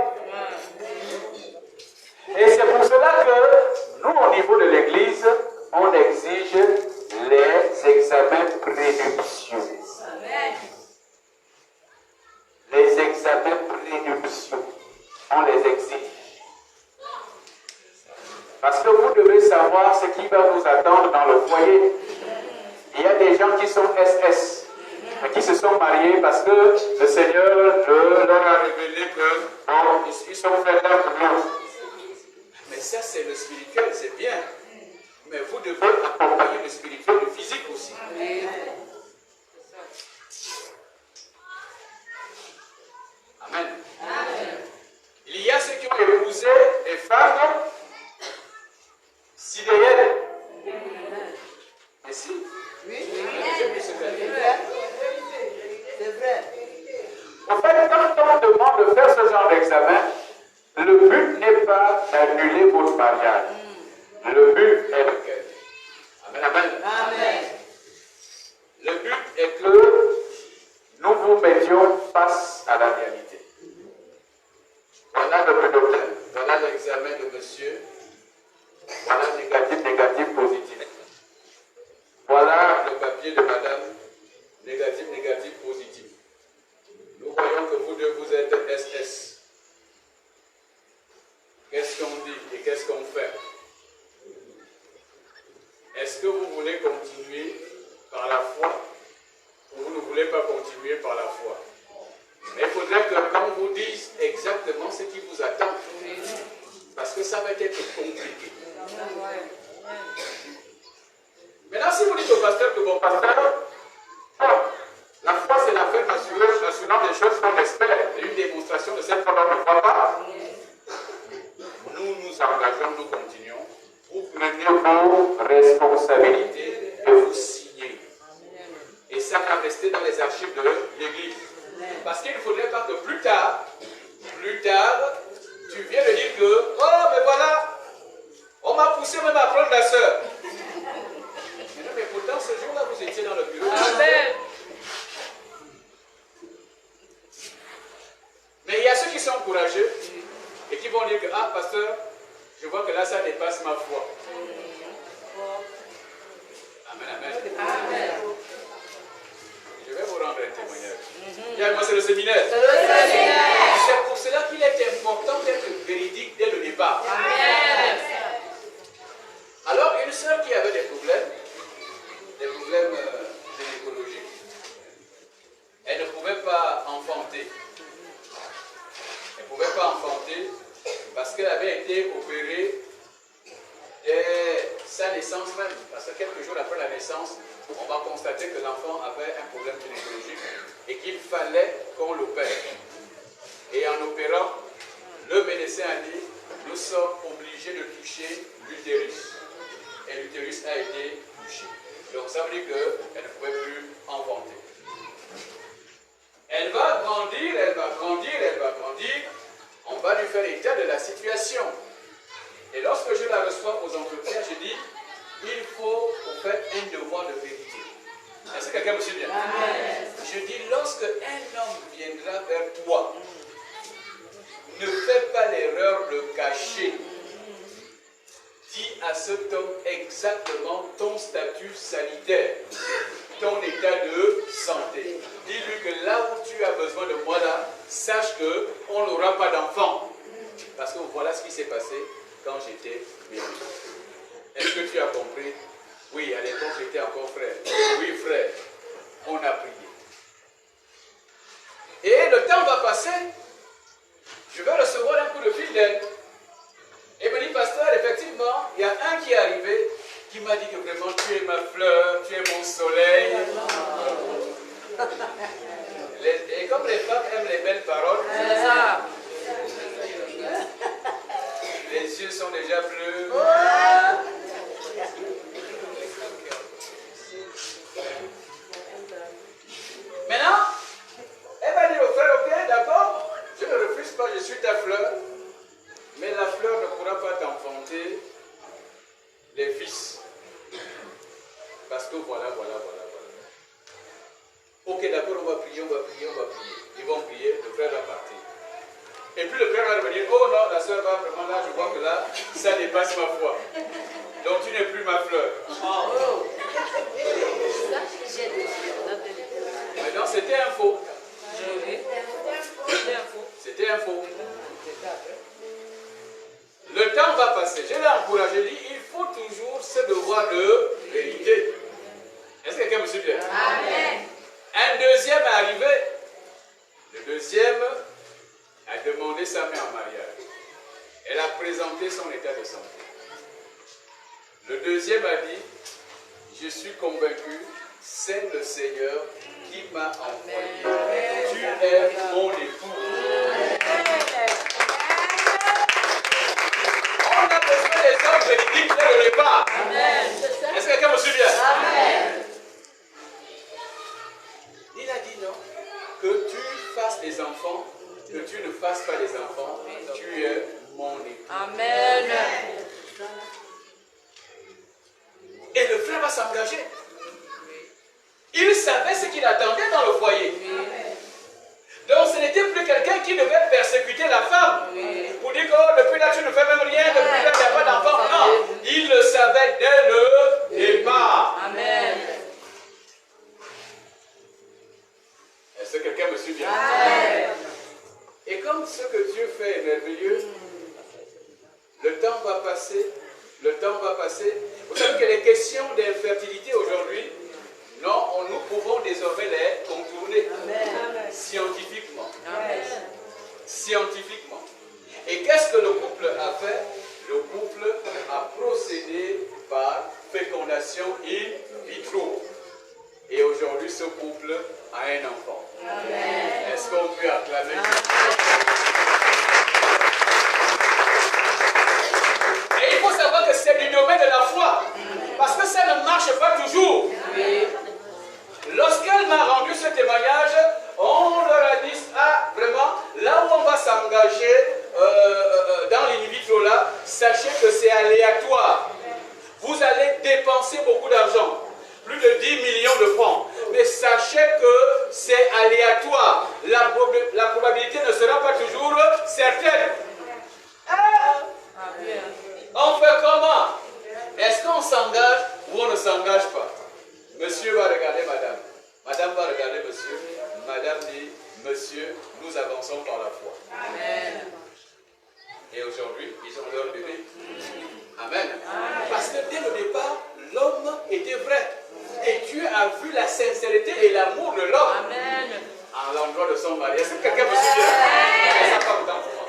Speaker 1: Et c'est pour cela que nous, au niveau de l'Église, on exige les examens prénuptiaux. Les examens prénuptiaux, on les exige. Parce que vous devez savoir ce qui va vous attendre dans le foyer. Il y a des gens qui sont SS, mais qui se sont mariés parce que le Seigneur leur a révélé qu'ils sont frères d'un pour l'autre. Mais ça, c'est le spirituel, c'est bien. Mais vous devez accompagner le spirituel, le physique aussi. Amen. Il y a ceux qui ont épousé des femmes sidériennes. Mais si. Oui. C'est vrai. En fait, quand on demande de faire ce genre d'examen, le but n'est pas d'annuler votre mariage. Le but est lequel? Amen, amen. Amen. Le but est que nous vous mettions face à la réalité. Voilà le problème. Voilà l'examen de monsieur. Voilà négatif, négatif, positif.
Speaker 3: voulez continuer par la foi ou vous ne voulez pas continuer par la foi. Mais il faudrait que qu'on vous dise exactement ce qui vous attend. Parce que ça va être compliqué. Maintenant, si vous dites au pasteur que bon pasteur, la foi c'est l'affaire assurant des choses qu'on espère, une démonstration de cette foi qu'on ne croit pas. Nous nous engageons, nous continuons. Vous prenez vos responsabilités et vous signez. Et ça va rester dans les archives de l'Église. Parce qu'il ne faudrait pas que plus tard, tu viens de dire que, oh, mais voilà, on m'a poussé même à prendre la sœur. Mais pourtant, ce jour-là, vous étiez dans le bureau. Amen. Mais il y a ceux qui sont courageux et qui vont dire que, ah, pasteur, je vois que là, ça dépasse ma foi. Amen, amen. Amen. Je vais vous rendre un témoignage. Moi, c'est le séminaire. C'est pour cela qu'il est important d'être véridique dès le départ. Amen. Alors, une sœur qui avait des problèmes gynécologiques, elle ne pouvait pas enfanter. Elle ne pouvait pas enfanter parce qu'elle avait été opérée dès sa naissance même. Parce que quelques jours après la naissance, on va constater que l'enfant avait un problème gynécologique et qu'il fallait qu'on l'opère. Et en opérant, le médecin a dit, nous sommes obligés de toucher l'utérus. Et l'utérus a été touché. Donc ça veut dire qu'elle ne pouvait plus enfanter. Elle va grandir, elle va grandir, elle va grandir. On va lui faire état de la situation. Et lorsque je la reçois aux entretiens, je dis, il faut faire un devoir de vérité. Est-ce que quelqu'un me suit bien? Je dis, lorsque un homme viendra vers toi, ne fais pas l'erreur de cacher. Dis à cet homme exactement ton statut sanitaire, ton état de santé. Dis-lui que là où tu as besoin de moi là, sache qu'on n'aura pas d'enfant. Parce que voilà ce qui s'est passé quand j'étais bébé. Est-ce que tu as compris? Oui, à l'époque j'étais encore frère. Oui frère, on a prié. Et le temps va passer. Je vais recevoir un coup de fil d'elle. Et me dit, pasteur, effectivement, il y a un qui est arrivé, qui m'a dit que vraiment, tu es ma fleur, tu es mon soleil. Et comme les femmes aiment les belles paroles, les yeux sont déjà bleus. Maintenant, elle va dire au frère, ok, d'accord, je ne refuse pas, je suis ta fleur. Mais la fleur ne pourra pas t'enfanter les fils. Parce que voilà. Ok, d'accord, on va prier. Ils vont prier, le frère va partir. Et puis le frère va revenir, oh non, la soeur va vraiment là, je vois que là, ça dépasse ma foi. Donc tu n'es plus ma fleur. Mais non, c'était un faux. C'était un faux. Le temps va passer. Je l'ai encouragé, je dis, il faut toujours ce devoir de vérité. Est-ce que quelqu'un me suit bien? Amen. Un deuxième est arrivé. Le deuxième a demandé sa main en mariage. Elle a présenté son état de santé. Le deuxième a dit, je suis convaincu, c'est le Seigneur qui m'a envoyé. Tu es mon époux. On a besoin des hommes véridiques dès le départ. Est-ce que quelqu'un me suit bien? Amen. Il a dit non. Que tu fasses des enfants, que tu ne fasses pas des enfants, tu es mon époux. Amen. Et le frère va s'engager. Il savait ce qu'il attendait dans le foyer. Donc ce n'était plus quelqu'un qui devait persécuter la femme. Pour dire que oh, depuis là tu ne fais même rien, depuis là il n'y a pas d'enfant. Non, il le savait dès le départ. Amen. Est-ce que quelqu'un me suit bien? Amen. Et comme ce que Dieu fait est merveilleux, le temps va passer, Vous savez que les questions d'infertilité aujourd'hui, non, nous pouvons désormais les contourner.
Speaker 2: Amen.
Speaker 3: Scientifiquement.
Speaker 2: Amen.
Speaker 3: Scientifiquement. Et qu'est-ce que le couple a fait? Le couple a procédé par fécondation in vitro. Et aujourd'hui, ce couple a un enfant.
Speaker 2: Amen.
Speaker 3: Est-ce qu'on peut acclamer? Et il faut savoir que c'est du domaine de la foi. Parce que ça ne marche pas toujours. Lorsqu'elle m'a rendu ce témoignage, on leur a dit, ah, vraiment, là où on va s'engager dans l'in vitro là, sachez que c'est aléatoire. Vous allez dépenser beaucoup d'argent, plus de 10 millions de francs. Mais sachez que c'est aléatoire. La probabilité ne sera pas toujours certaine. On fait comment? Est-ce qu'on s'engage ou on ne s'engage pas? Monsieur va regarder madame. Madame va regarder monsieur. Madame dit, monsieur, nous avançons par la foi.
Speaker 2: Amen.
Speaker 3: Et aujourd'hui, ils ont leur bébé. Amen. Parce que dès le départ, l'homme était vrai. Et Dieu a vu la sincérité et l'amour de l'homme à l'endroit de son mari. Est-ce que quelqu'un me suit bien? Ça pas autant pour moi.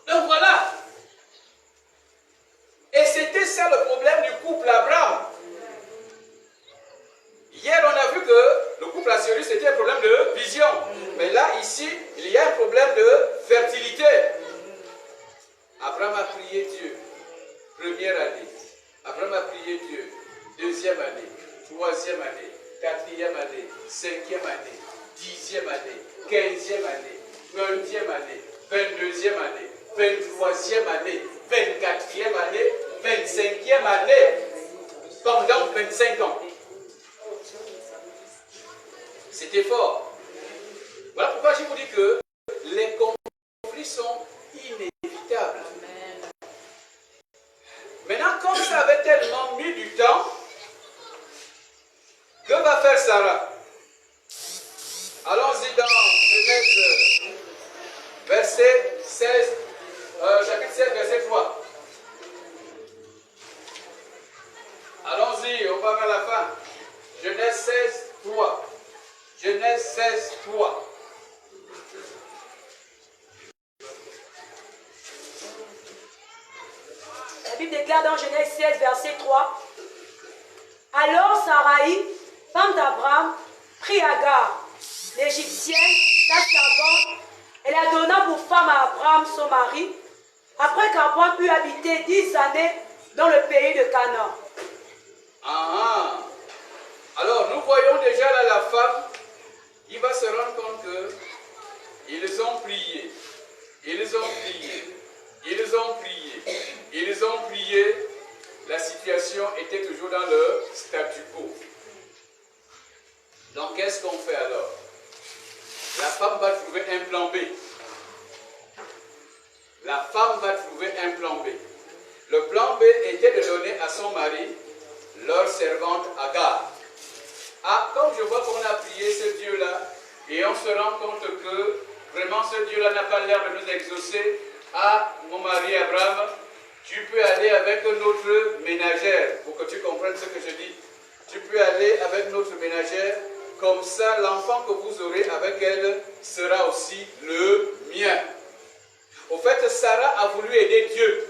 Speaker 3: Donc voilà. Et c'était ça le problème du couple Abraham. Hier, on a vu que le couple assyrieux, c'était un problème de vision. Mais là, ici, il y a un problème de fertilité. Abraham a prié Dieu. Première année. Abraham a prié Dieu. Deuxième année. Troisième année. Quatrième année. Cinquième année. Dixième année. 15e année. 20e année. 22e année. 23e année. 24e année. 25e année. Pendant 25 ans. C'était fort. Voilà pourquoi je vous dis que les conflits sont inévitables. Maintenant, comme ça avait tellement mis du temps, que va faire Sarah? Allons-y dans Genèse, verset 16, chapitre 16, verset 3. Allons-y, on va vers la fin. Genèse 16, 3. Genèse 16, 3.
Speaker 4: La Bible déclare dans Genèse 16, verset 3. Alors Sarai, femme d'Abraham, prit Agar, l'Égyptienne, sa servante, et la donna pour femme à Abraham, son mari, après qu'Abraham eut habité 10 années dans le pays de Canaan.
Speaker 3: Alors nous voyons déjà là la femme, il va se rendre compte que ils ont prié, ils ont prié, ils ont prié, ils ont prié. La situation était toujours dans le statu quo. Donc qu'est-ce qu'on fait alors? La femme va trouver un plan B. La femme va trouver un plan B. Le plan B était de donner à son mari leur servante Agar. Ah, comme je vois qu'on a prié ce Dieu-là, et on se rend compte que vraiment ce Dieu-là n'a pas l'air de nous exaucer. Ah, mon mari Abraham, tu peux aller avec notre ménagère, pour que tu comprennes ce que je dis. Tu peux aller avec notre ménagère, comme ça l'enfant que vous aurez avec elle sera aussi le mien. Au fait, Sarah a voulu aider Dieu.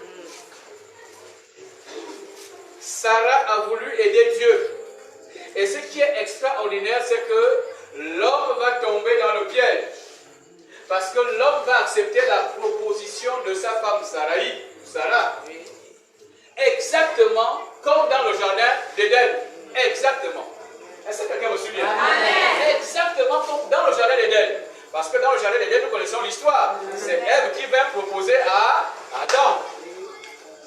Speaker 3: Sarah a voulu aider Dieu. Et ce qui est extraordinaire, c'est que l'homme va tomber dans le piège. Parce que l'homme va accepter la proposition de sa femme Sarah. Exactement comme dans le jardin d'Éden. Exactement. Est-ce que quelqu'un me suit bien? Exactement comme dans le jardin d'Éden. Parce que dans le jardin d'Éden, nous connaissons l'histoire. C'est Ève qui va proposer à Adam.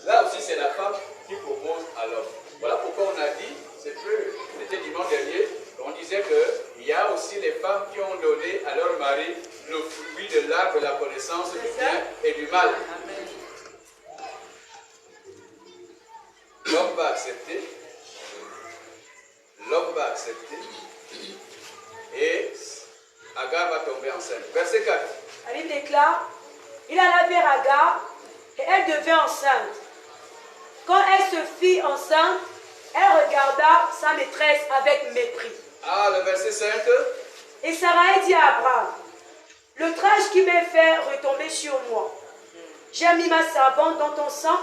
Speaker 3: Là aussi, c'est la femme qui propose à l'homme. Voilà pourquoi on a dit, c'était dimanche dernier, on disait qu'il y a aussi les femmes qui ont donné à leur mari le fruit de l'arbre de la connaissance du bien et du mal. L'homme va accepter. L'homme va accepter. Et Agar va tomber enceinte. Verset 4.
Speaker 4: La Bible déclare, il alla vers Agar et elle devint enceinte. quand elle se fit enceinte, elle regarda sa maîtresse avec mépris.
Speaker 3: Ah, le verset 5.
Speaker 4: Et Sarai dit à Abraham, l'outrage qui m'est fait retomber sur moi. J'ai mis ma servante dans ton sang,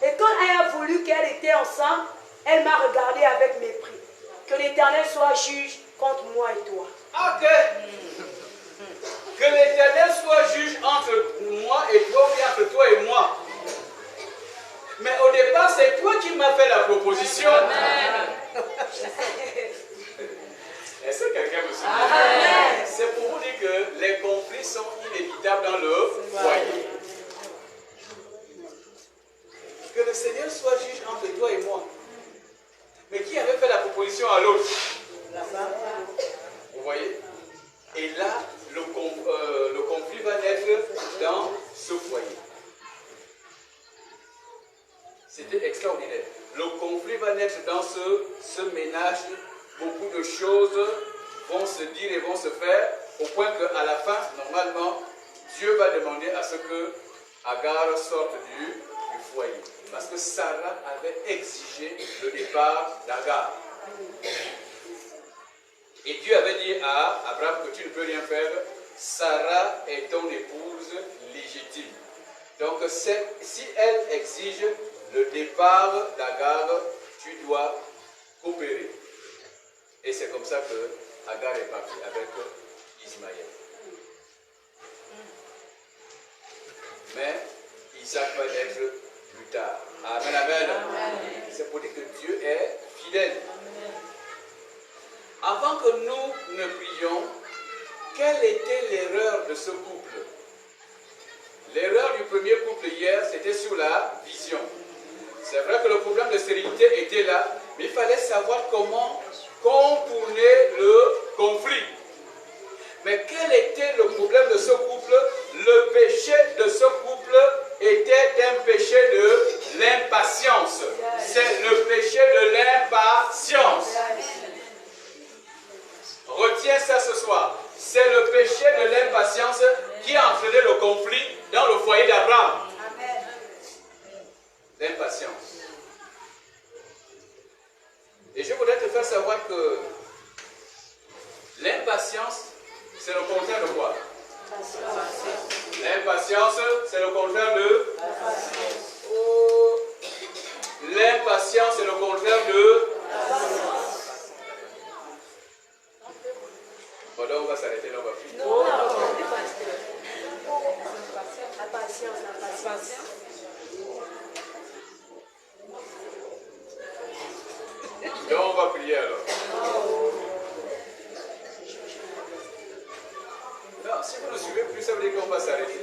Speaker 4: et quand elle a voulu qu'elle était enceinte, elle m'a regardé avec mépris. Que l'Éternel soit juge contre moi et toi.
Speaker 3: Ok. Que l'Éternel soit juge entre moi et toi, ou bien entre toi et moi. Mais au départ, c'est toi qui m'as fait la proposition. Est-ce que quelqu'un me suit? C'est pour vous dire que les conflits sont inévitables dans le foyer. Que le Seigneur soit juge entre toi et moi. Mais qui avait fait la proposition à l'autre? La femme. Vous voyez? Et là, le conflit va naître dans ce foyer. C'était extraordinaire. Le conflit va naître dans ce ménage. Beaucoup de choses vont se dire et vont se faire, au point qu'à la fin, normalement, Dieu va demander à ce que Agar sorte du foyer. Parce que Sarah avait exigé le départ d'Agar. Et Dieu avait dit à Abraham que tu ne peux rien faire. Sarah est ton épouse légitime. Donc si elle exige le départ d'Agar, tu dois coopérer. Et c'est comme ça que Agar est parti avec Ismaël. Mais Isaac va être plus tard. Amen, amen. C'est pour dire que Dieu est fidèle. Avant que nous ne prions, quelle était l'erreur de ce couple? L'erreur du premier couple hier, c'était sur la vision. C'est vrai que le problème de stérilité était là, mais il fallait savoir comment contourner le conflit. Mais quel était le problème de ce couple? Le péché de ce couple était un péché de l'impatience. C'est le péché de l'impatience. Retiens ça ce soir. C'est le péché de l'impatience qui a entraîné le conflit dans le foyer d'Abraham. L'impatience. Et je voudrais te faire savoir que l'impatience, c'est le contraire de quoi? L'impatience, c'est le contraire de... L'impatience, c'est le contraire de... Bon, donc on va s'arrêter là, on va finir.
Speaker 4: Non, la patience, la patience.
Speaker 3: Donc on va prier alors. Non, si vous ne suivez plus, ça veut dire qu'on va s'arrêter.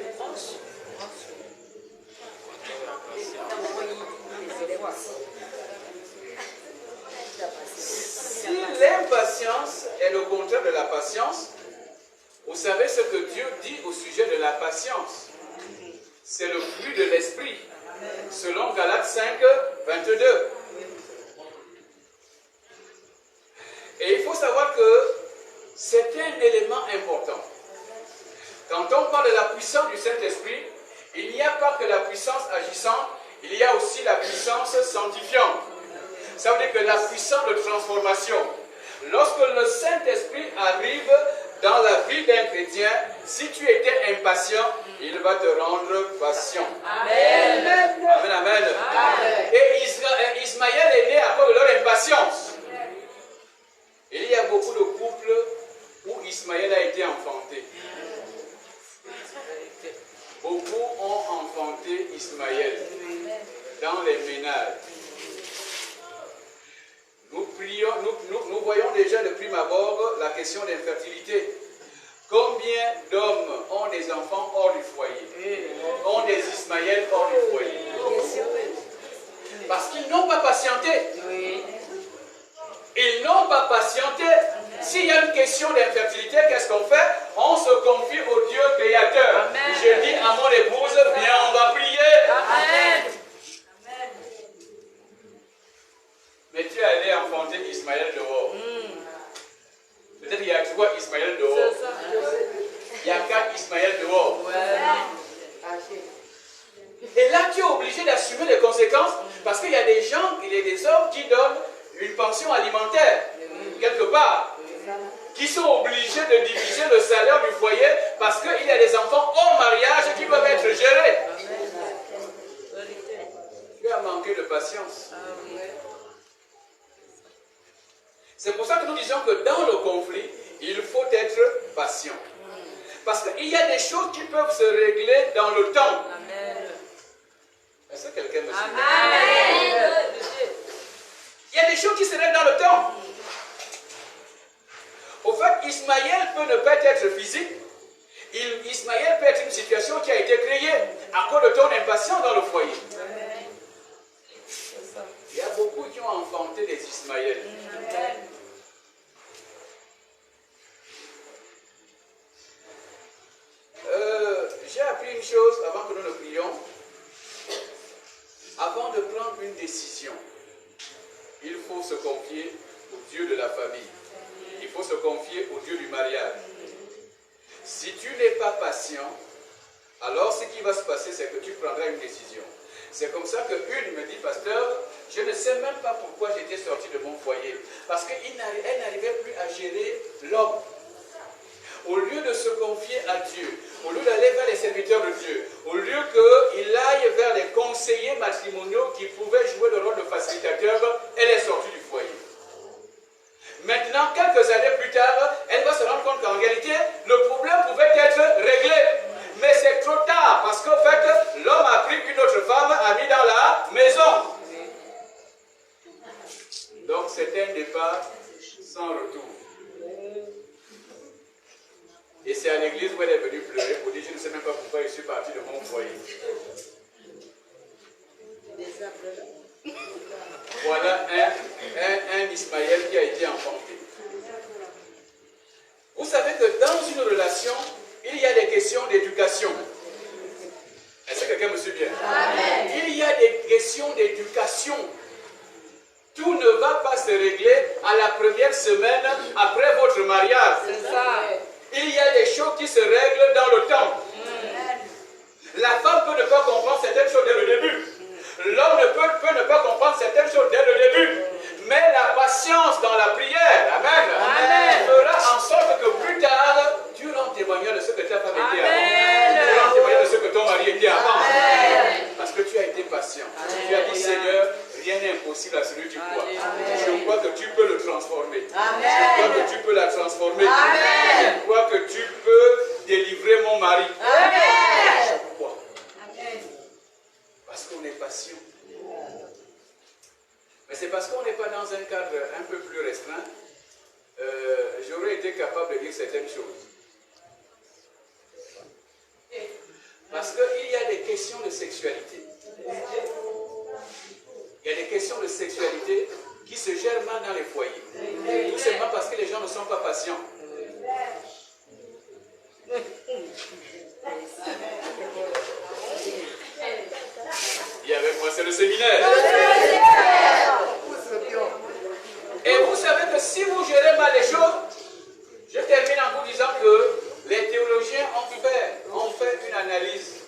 Speaker 3: Si l'impatience est le contraire de la patience, vous savez ce que Dieu dit au sujet de la patience. C'est le fruit de l'esprit, selon Galates 5, 22. Et il faut savoir que c'est un élément important. Quand on parle de la puissance du Saint-Esprit, il n'y a pas que la puissance agissante, il y a aussi la puissance sanctifiante. Ça veut dire que la puissance de transformation. Lorsque le Saint-Esprit arrive dans la vie d'un chrétien, si tu étais impatient, il va te rendre patient.
Speaker 2: Amen.
Speaker 3: Amen, amen.
Speaker 2: Amen.
Speaker 3: Et Ismaël est né à cause de leur impatience. Il y a beaucoup de couples où Ismaël a été enfanté. Beaucoup ont enfanté Ismaël dans les ménages. Nous voyons déjà de prime abord la question d'infertilité. Combien d'hommes ont des enfants hors du foyer? Ont des Ismaël hors du foyer? Parce qu'ils n'ont pas patienté. Ils n'ont pas patienté. S'il y a une question d'infertilité, qu'est-ce qu'on fait? On se confie au Dieu créateur. Amen. Je dis à mon épouse, viens, on va prier.
Speaker 2: Amen.
Speaker 3: Mais tu es allé enfanter Ismaël dehors. Peut-être qu'il y a 3 Ismaël dehors. Il y a 4 Ismaël dehors. Et là, tu es obligé d'assumer les conséquences Parce qu'il y a des gens, il y a des hommes qui donnent une pension alimentaire, quelque part, qui sont obligés de diviser le salaire du foyer parce qu'il y a des enfants hors mariage qui peuvent être gérés. Tu as manqué de patience. C'est pour ça que nous disons que dans le conflit, il faut être patient. Parce qu'il y a des choses qui peuvent se régler dans le temps. Est-ce que quelqu'un me suit? Il y a des choses qui se règlent dans le temps. Au fait, Ismaël peut ne pas être physique. Ismaël peut être une situation qui a été créée à cause de ton impatience dans le foyer. Il y a beaucoup qui ont enfanté des Ismaël. J'ai appris une chose avant que nous ne prions. Avant de prendre une décision, il faut se confier au Dieu de la famille. Il faut se confier au Dieu du mariage. Si tu n'es pas patient, alors ce qui va se passer, c'est que tu prendras une décision. C'est comme ça qu'une me dit, pasteur, je ne sais même pas pourquoi j'étais sorti de mon foyer. Parce qu'elle n'arrivait plus à gérer l'homme. Au lieu de se confier à Dieu, au lieu d'aller vers les serviteurs de Dieu, au lieu qu'il aille vers les conseillers matrimoniaux qui pouvaient jouer le rôle de facilitateur, elle est sortie du foyer. Maintenant, quelques années plus tard, elle va se rendre compte qu'en réalité, le problème pouvait être réglé. Mais c'est trop tard, parce qu'en fait, l'homme a pris une autre femme, a mis dans la maison. Donc c'est un départ sans retour. Et c'est à l'église où elle est venue pleurer pour dire, je ne sais même pas pourquoi je suis parti de mon foyer. Voilà un Ismaël qui a été enfanté. Vous savez que dans une relation, il y a des questions d'éducation. Est-ce que quelqu'un me suit bien? Amen. Il y a des questions d'éducation. Tout ne va pas se régler à la première semaine après votre mariage. C'est ça. Il y a des choses qui se règlent dans le temps. La femme peut ne pas comprendre certaines choses dès le début. L'homme peut ne pas comprendre certaines choses dès le début. Mais la patience dans la prière, amen, amen, fera en sorte que plus tard, tu rends témoignage de ce que ta femme était avant. Tu rends témoignage de ce que ton mari était avant. Parce que tu as été patient. Tu as dit, Seigneur, rien n'est impossible à celui qui croit. Je crois que tu peux le transformer. Je crois que tu peux la transformer. Je crois que tu peux délivrer mon mari. Je crois. Parce qu'on est patient. Mais c'est parce qu'on n'est pas dans un cadre un peu plus restreint, j'aurais été capable de dire certaines choses. Parce qu'il y a des questions de sexualité. Il y a des questions de sexualité qui se gèrent mal dans les foyers. Tout simplement parce que les gens ne sont pas patients. Il y avait moi, c'est le séminaire. Et vous savez que si vous gérez mal les choses, je termine en vous disant que les théologiens ont fait une analyse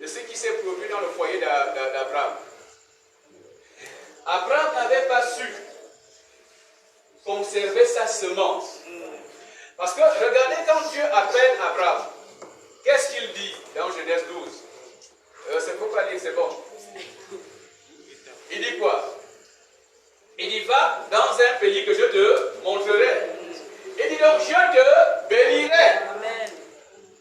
Speaker 3: de ce qui s'est produit dans le foyer d'Abraham. Abraham n'avait pas su conserver sa semence. Parce que regardez quand Dieu appelle Abraham, qu'est-ce qu'il dit dans Genèse 12? C'est faut pas lire, c'est bon. Il dit quoi? Il dit, va dans un pays que je te montrerai. Il dit donc, je te bénirai.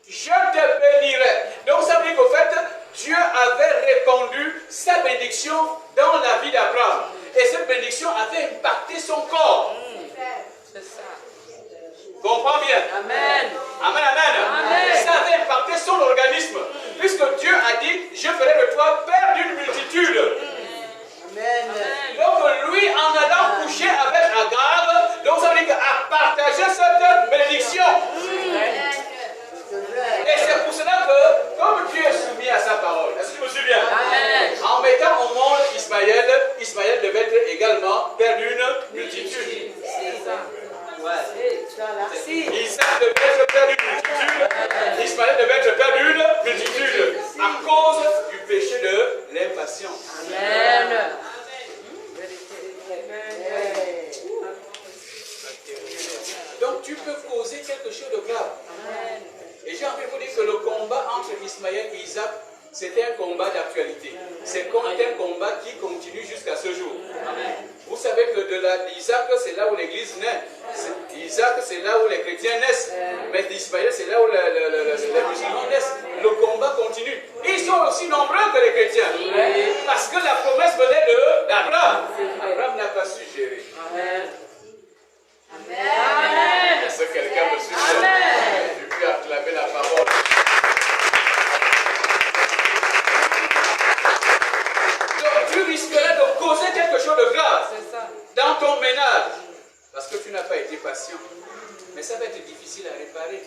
Speaker 3: Je te bénirai. Donc ça veut dire qu'au fait, Dieu avait répandu sa bénédiction dans la vie d'Abraham. Et cette bénédiction avait impacté son corps. C'est ça. Comprends bien? Amen. Amen, amen. Amen. Ça avait impacté son organisme. Puisque Dieu a dit, je ferai de toi père d'une multitude. Amen. Donc lui, en allant coucher avec Agar, donc ça veut dire a partagé cette bénédiction. Et c'est pour cela que, comme Dieu est soumis à sa parole, est-ce que je me souviens? En mettant au monde Ismaël, Ismaël devait être également père d'une multitude. Isaac devait être père d'une multitude, Ismaël devait être père d'une multitude, à cause du péché de l'impatience. Amen. combat entre Ismaël et Isaac, c'était un combat d'actualité. C'est un combat qui continue jusqu'à ce jour. Vous savez que d'Isaac, c'est là où l'Église naît. Isaac, c'est là où les chrétiens naissent. Mais d'Ismaël, c'est là où les musulmans naissent. Le combat continue. Ils sont aussi nombreux que les chrétiens. Parce que la promesse venait d'Abraham. Abraham n'a pas su gérer. Est-ce que quelqu'un me suit? Je puis acclamer la parole. Donc tu risquerais de causer quelque chose de grave dans ton ménage. Parce que tu n'as pas été patient. Mais ça va être difficile à réparer.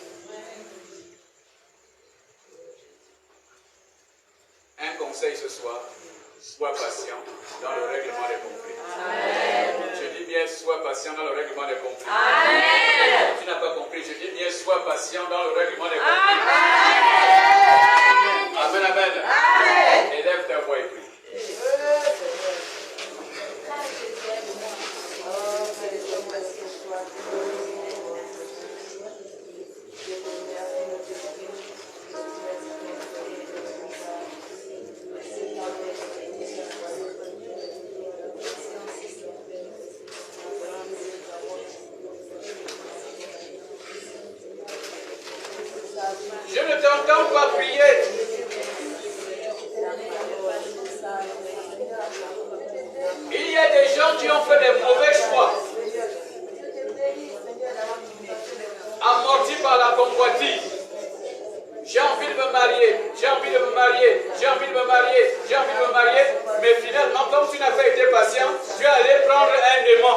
Speaker 3: Un conseil ce soir, sois patient dans le règlement des conflits. Je dis bien, sois patient dans le règlement des conflits. Tu n'as pas compris, je dis bien, sois patient dans le règlement des conflits. Amen, amen. Élève ta voix et prie. Je ne t'entends pas prier. Il y a des gens qui ont fait des mauvais choix. Amortis par la convoitise. J'ai envie de me marier, j'ai envie de me marier, j'ai envie de me marier, j'ai envie de me marier. Mais finalement, comme tu n'as pas été patient, tu es allé prendre un démon.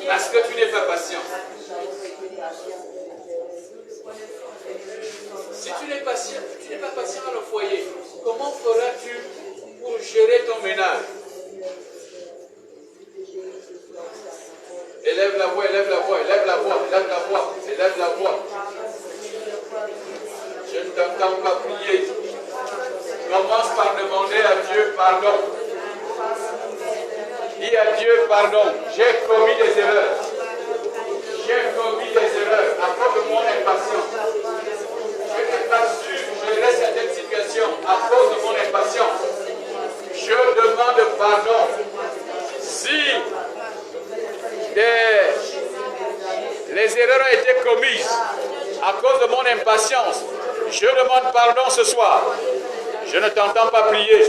Speaker 3: Parce que tu n'es pas patient. Si tu n'es pas patient dans le foyer, comment feras-tu pour gérer ton ménage? Élève la voix, élève la voix, élève la voix, élève la voix, élève la voix. Je ne t'entends pas prier. Commence par demander à Dieu pardon. Dis à Dieu pardon, j'ai commis des erreurs. J'ai commis des erreurs à cause de mon impatience. Je n'ai pas su gérer certaines situations à cause de mon impatience. Je demande pardon. Si les erreurs ont été commises à cause de mon impatience, je demande pardon ce soir. Je ne t'entends pas prier.